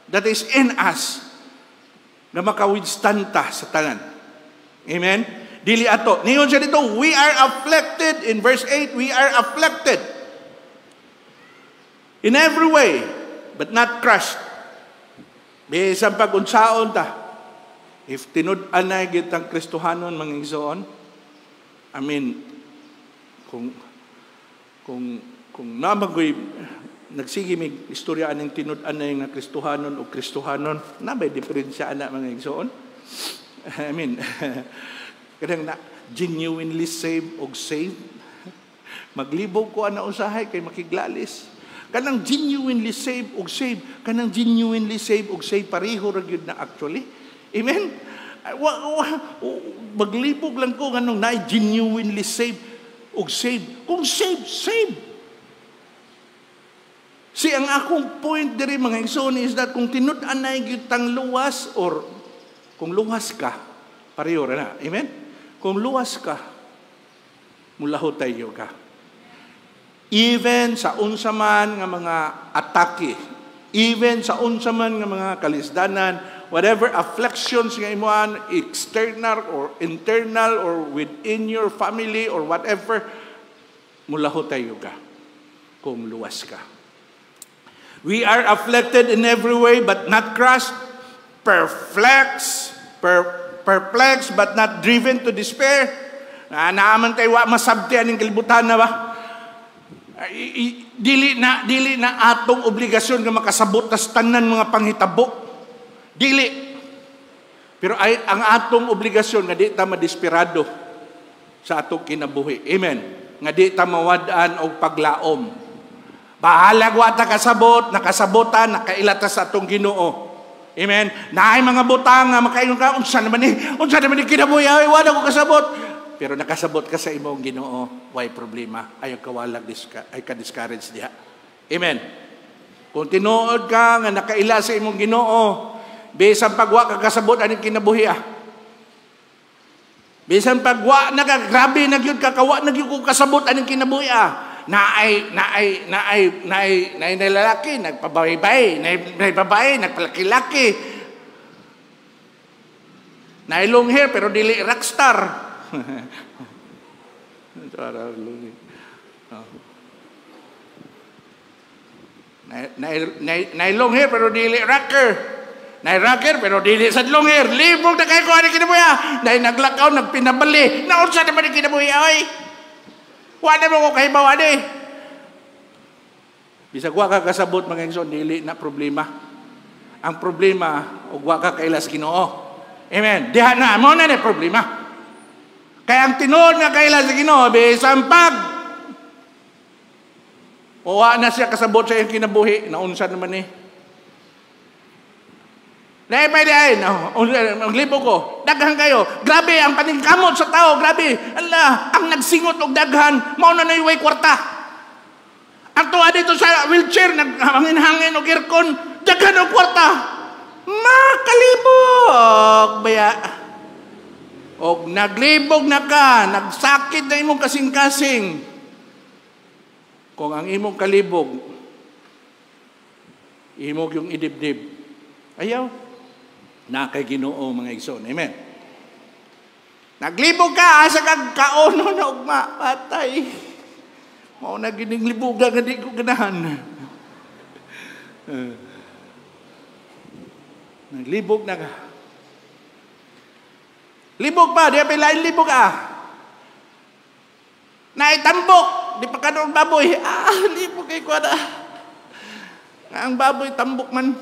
that is in us na makawithstand ta sa tanan. Amen? Dili ato. Niyon siya dito, we are afflicted. In verse 8, we are afflicted in every way, but not crushed. Bisan pag-unsaon ta. If tinud-an na gitang Kristohanon mga igsoon, I mean, kung namagoy nagsige mig istorya aning tinud-an na nga Kristohanon o Kristohanon, nabay diferensya ana mga igsoon. I mean, kadang na genuinely saved o saved. Maglibog ko ana usahay kay makiglalis. Kanang genuinely saved o saved, kanang genuinely saved o saved pareho ra gyud na actually. Amen? Maglibog lang ko nganong na genuinely saved o saved. Kung saved, saved. See, ang akong point diri mga igsoon is that kung tinud-an na gyud tang luwas or kung luwas ka, pareho ra na. Amen? Kung luwas ka, mulahot tayo ka. Even sa unsa man nga mga atake, even sa unsa man nga mga kalisdanan, whatever afflictions nga imuan, external or internal or within your family or whatever, mulahot tayo ka kung luwas ka. We are afflicted in every way but not crushed, perplexed but not driven to despair. Naaman tayo masabtian ng kalibutan na ba? Dili na atong obligasyon nga makasabot tas tanan mga panghitabo. Dili. Pero ang atong obligasyon nga di ta madesperado sa atong kinabuhi. Amen. Nga di ta mawadaan og paglaom. Bahalag wa ta kasabot, nakasabotan, nakailata sa atong Ginoo. Amen. Naay mga butang nga makaingon ka, unsa naman ni kinabuhi, ay wala ko kasabot. Pero nakasabot ka sa imong Ginoo, why problema? Ayaw kawalag ay ka-discourage diha. Amen. Kung tinuod ka nga nakaila sa imong Ginoo, bisan pagwa ka kasabot aning kinabuhi. Bisan pagwa na ka, grabe na gyud ka, kawa na gyud ko kasabot aning kinabuhi. Naay lalaki, nagpabay-bay, naay babae, nagpalaki-laki. Naay long hair, pero dili rockstar. Naay long hair, pero dili rocker. Naay rocker, pero dili sa long hair. Libog na kayo ko ani kinabuhi. Naay naglakaw, nagpinabali. Naunsa naman ni kinabuhi, ay. Wala mo ko kahibawa di. Bisag wa ka kasabot mga igsoon, dili na problema. Ang problema, ug wa ka kaila sa Ginoo. Amen. Diha na, mo na ni problema. Kaya ang tinuod nga kaila sa Ginoo, bisan pag wa na siya kasabot sa iyang kinabuhi, naunsa naman ni. Naipay di ay, maglibo ko, daghan kayo. Grabe, ang paningkamot sa tao, grabe. Allah, ang nagsingot og daghan, mauna na iway kwarta. Ang tuwa dito sa wheelchair, naghangin-hangin og aircon, daghan og kwarta. Makalibog, baya. Og naglibog na ka, nagsakit na imong kasing-kasing. Kung ang imong kalibog, imog yung idibdib, ayaw. Na kay Ginoo mga igsoon. Amen. Naglibog ka, asa kang kaono na ugma, patay. Mao na gining libugan nga di ko ganahan. Naglibog na ka. Libog pa, di pa lain libog naitambok, di pa kanong baboy. Libog kay ko na. Ang baboy tambok man.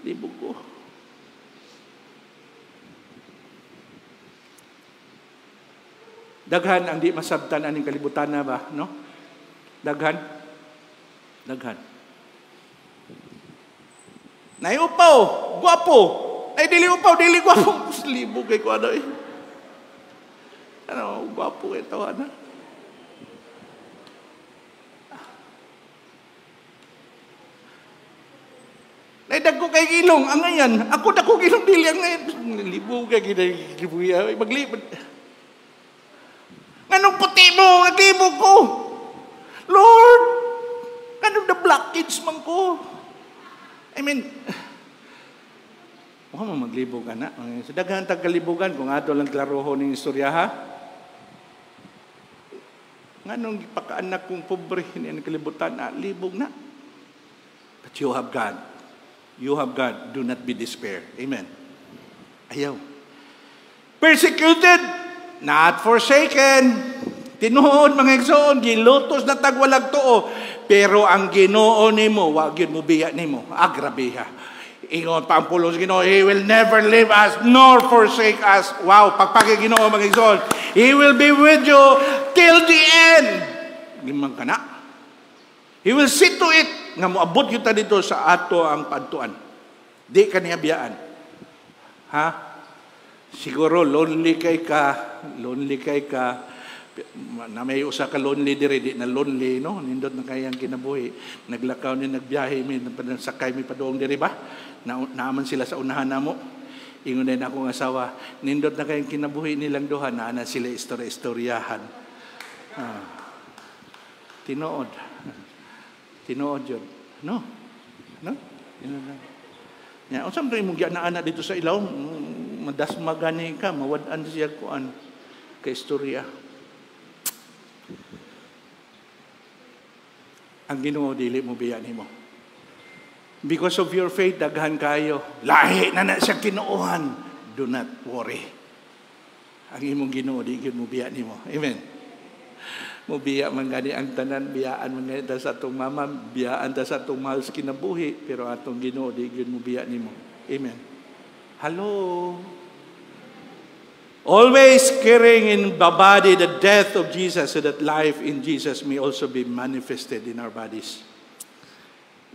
Libog ko. Daghan ang di masabtan aning kalibutan na ba, no? Daghan. Nay upaw, guwapo. Ay dili upaw, dili guwapo. Libog kay ko ano eh. Ano, guwapo kay tawana. Nay dagko kay ilong ang ngayon. Ako dagko ilong dili ang ngayon. Libog kay gibuya, maglibad. Anong puti mo? Naglibog ko. Lord, anong the blockage man ko? I mean, huwag mo maglibog ka na. Sa daghan tagkalibugan, kung ato lang klaroho ng istorya ha, nganong ipakaanak kong pobre, hindi ang kalibutan na, libog na. But you have God. You have God. Do not be despair. Amen. Ayaw. Persecuted, not forsaken. Tinuod mga igsoon, gilutos na tagwalag tuo. Pero ang Ginoo nimo, wa gyud mo biya nimo. Grabe ha. Ingon pa ang pulong sa Ginoo, He will never leave us nor forsake us. Wow, pagpagi Ginoo mga igsoon. He will be with you till the end. Limang kana. He will see to it nga moabot kita dito sa ato ang padtuan. Di ka niya biyaan. Ha? Siguro lonely kay ka, na may usa ka lonely diri, di na lonely, no? Nindot na kayang kinabuhi. Naglakaw ni nagbiyahe mi, sakay mi padoong diri ba? Naaman sila sa unahan namo. Ingon din akong asawa, nindot na kayang kinabuhi nilang duha, na sila istoryahan. Tinuod yun. No? Ya, unsa man imong giana-ana dito sa ilaw, madasmagani ka, mawad-an siya kuan ka istorya. Ang Ginoo dili mo biya nimo. Because of your faith, daghan kayo. Lahi na siya kinuuhan. Do not worry. Ang imong Ginoo di gyud mo biya nimo. Amen. Mo biya man gani ang tanan, biyaan man gani ta sa atong mama, biyaan ta sa atong mahal sa kinabuhi, pero atong Ginoo di gyud mo biya nimo. Amen. Hello? Always carrying in the body the death of Jesus so that life in Jesus may also be manifested in our bodies.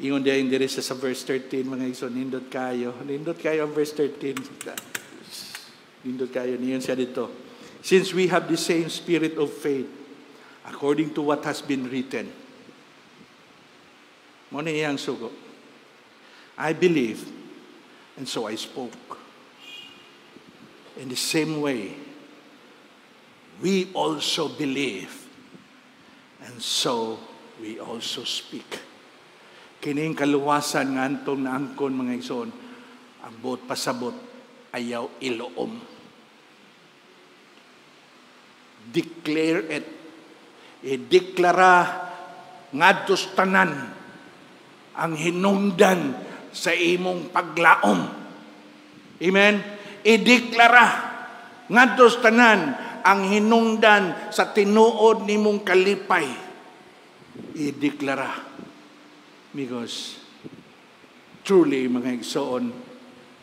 Ingon din diri sa verse 13, mga igsoon, nindot kayo ang verse 13. Nindot kayo, niyon siya dito. Since we have the same spirit of faith, according to what has been written. Muna iyang sugo. I believe, and so I spoke. In the same way, we also believe, and so we also speak. Kining kaluwasan nga antong naangkon, mga igsoon, ambot pasabot, ayaw iloom. Declare it. I-deklara ngadtos tanan ang hinungdan sa imong paglaom. Amen? I-deklara ngadtos tanan ang hinungdan sa tinuod nimong kalipay. I-deklara. Because truly, mga igsoon,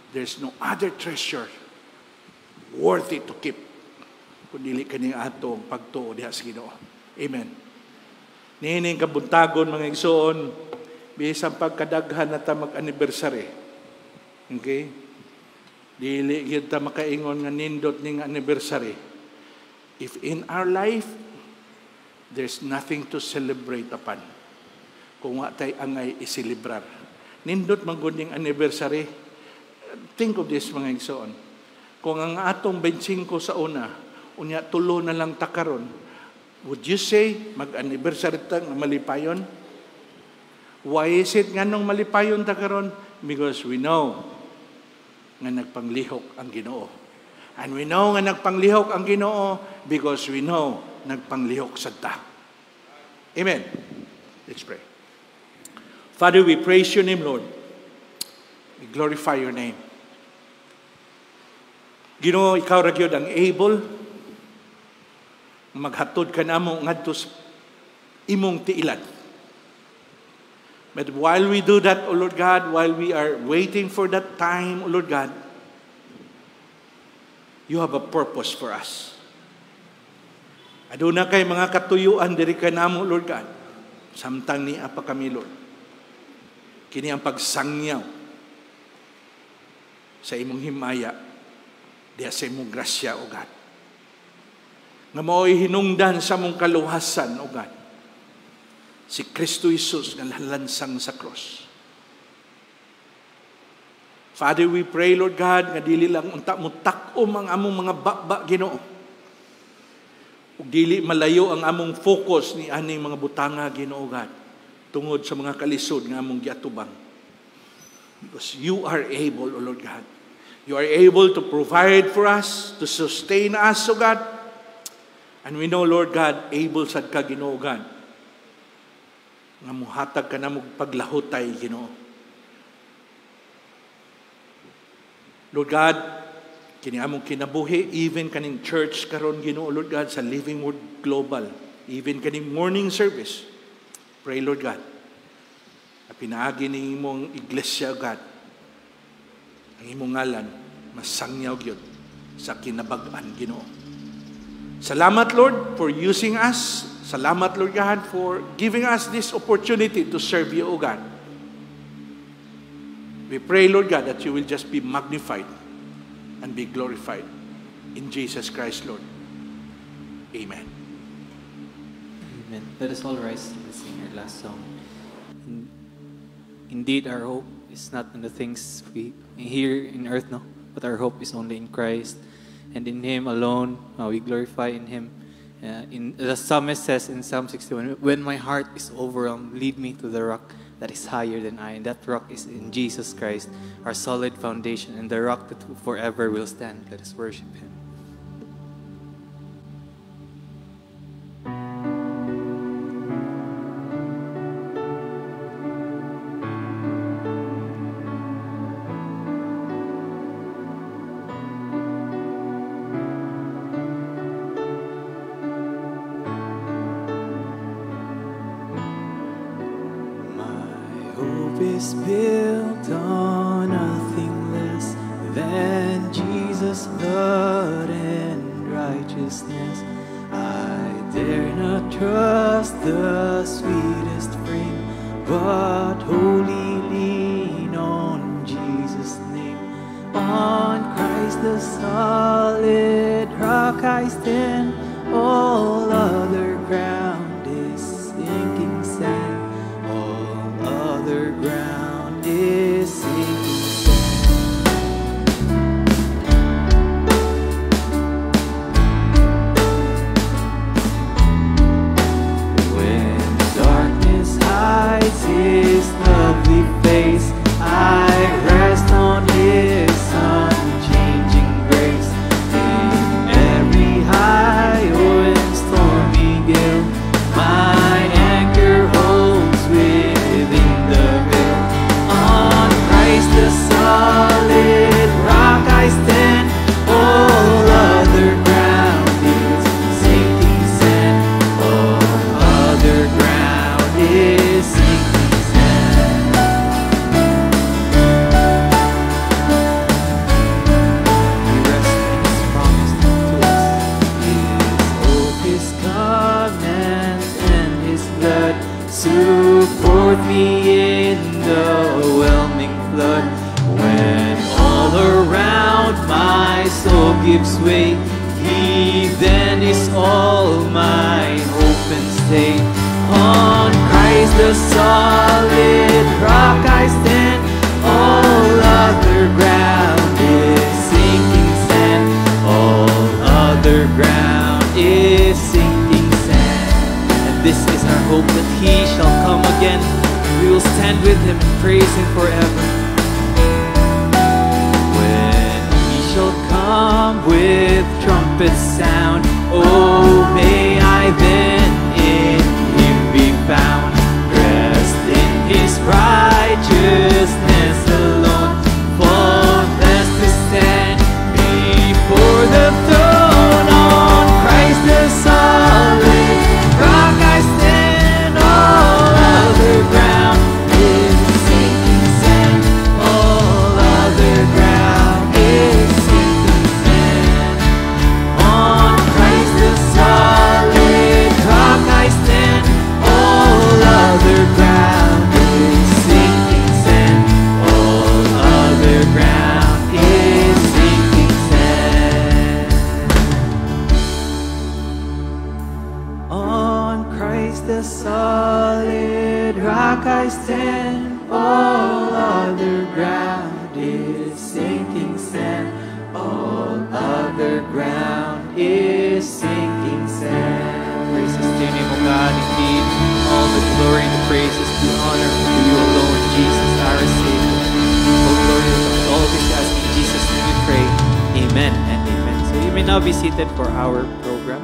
there's no other treasure worthy to keep kung dili kaning atong pagtuo diha sa Ginoo. Amen. Niining kabuntagon, mga igsoon, bisan pagkadaghan na ta mag-anniversary. Okay? Dili gyud ta makaingon nga nindot ning anniversary. If in our life there's nothing to celebrate upon, kung wa tay angay iselebrar. Nindot man gud ning anniversary. Think of this, mga igsoon. Kung ang atong 25 sa una, unya tulo na lang ta karon, would you say mag-anniversary ta nga malipayon? Why is it nganong malipayon ta karon? Because we know nga nagpanglihok ang Ginoo. And we know nga nagpanglihok ang Ginoo because we know nagpanglihok sadta. Amen. Let's pray. Father, we praise your name, Lord. We glorify your name. Ginoo, ikaw ra gyud ang able maghatod ka namo ngadto sa imong tiilan. But while we do that, O Lord God, while we are waiting for that time, O Lord God, you have a purpose for us. Aduna kay mga katuyuan diri ka namo, Lord God. Samtang ni apa kami, Lord. Kini ang pagsangyaw sa imong himaya, diya sa imong grasya, O God. Nga mao'y hinungdan sa mong kaluhasan, O God. Si Kristo Jesus nga lansang sa cross. Father, we pray, Lord God, nga dili lang unta mo takom ang among mga bakba, Ginoo. Ug dili malayo ang among focus ni aning mga butanga, Ginoo God, tungod sa mga kalisod nga among giatubang. Because you are able, O Lord God. You are able to provide for us, to sustain us, O God. And we know, Lord God, able sad ka, Ginoo God, nga muhatag ka na mong paglahutay, Ginoo. Lord God, kini among kinabuhi, even kaning church karon, Ginoo, Lord God, sa Living Word Global, even kaning morning service, pray, Lord God, na pinaagi ni imong iglesia, God, ang imong ngalan, masangyaw gyud sa kinabag-an, Ginoo. Salamat, Lord, for using us. Salamat, Lord God, for giving us this opportunity to serve you, O God. We pray, Lord God, that you will just be magnified and be glorified. In Jesus Christ, Lord. Amen. Amen. Let us all rise and sing our last song. Indeed, our hope is not in the things we hear in earth, no, but our hope is only in Christ. And in Him alone, we glorify in Him. In the psalmist says in Psalm 61, when my heart is overwhelmed, lead me to the rock that is higher than I. And that rock is in Jesus Christ, our solid foundation, and the rock that forever will stand. Let us worship Him. Is built on nothing less than blood and righteousness. I dare not trust the sweetest frame, but wholly lean on Jesus' name. On Christ the solid rock I stand, all other ground is sinking sand. All other ground is sinking sand. When darkness hides His lovely face, I rest on His unchanging grace. In every high and stormy gale, my anchor holds within the veil. On Christ the solid rock I stand, all other ground is sinking sand. All other ground is sinking sand. We rest in His promise to us. His oath, His command, and His blood support me in the whelming flood. When all around my soul gives way, He then is all my hope and stay. On Christ the solid rock I stand, all other ground is sinking sand. All other ground is sinking sand. And this is our hope, that He shall come again. We will stand with Him and praise Him forever. When He shall come with trumpet sound, oh, may I then in Him be found, dressed in His righteousness alone, faultless to stand before the throne. On Christ the solid rock I stand, all other ground is sinking sand. All other ground is sinking sand. On Christ the solid rock I stand, all other ground is sinking sand. All other ground is sinking sand. On Christ the solid rock I stand, all other ground is sinking sand. All other ground is sinking sand. Praises to your name, O God, indeed. All the glory and the praises, the honor to you alone, Jesus, our Savior. Oh, glory to God. All this ask in Jesus' name we pray. Amen and amen. So you may now be seated for our program.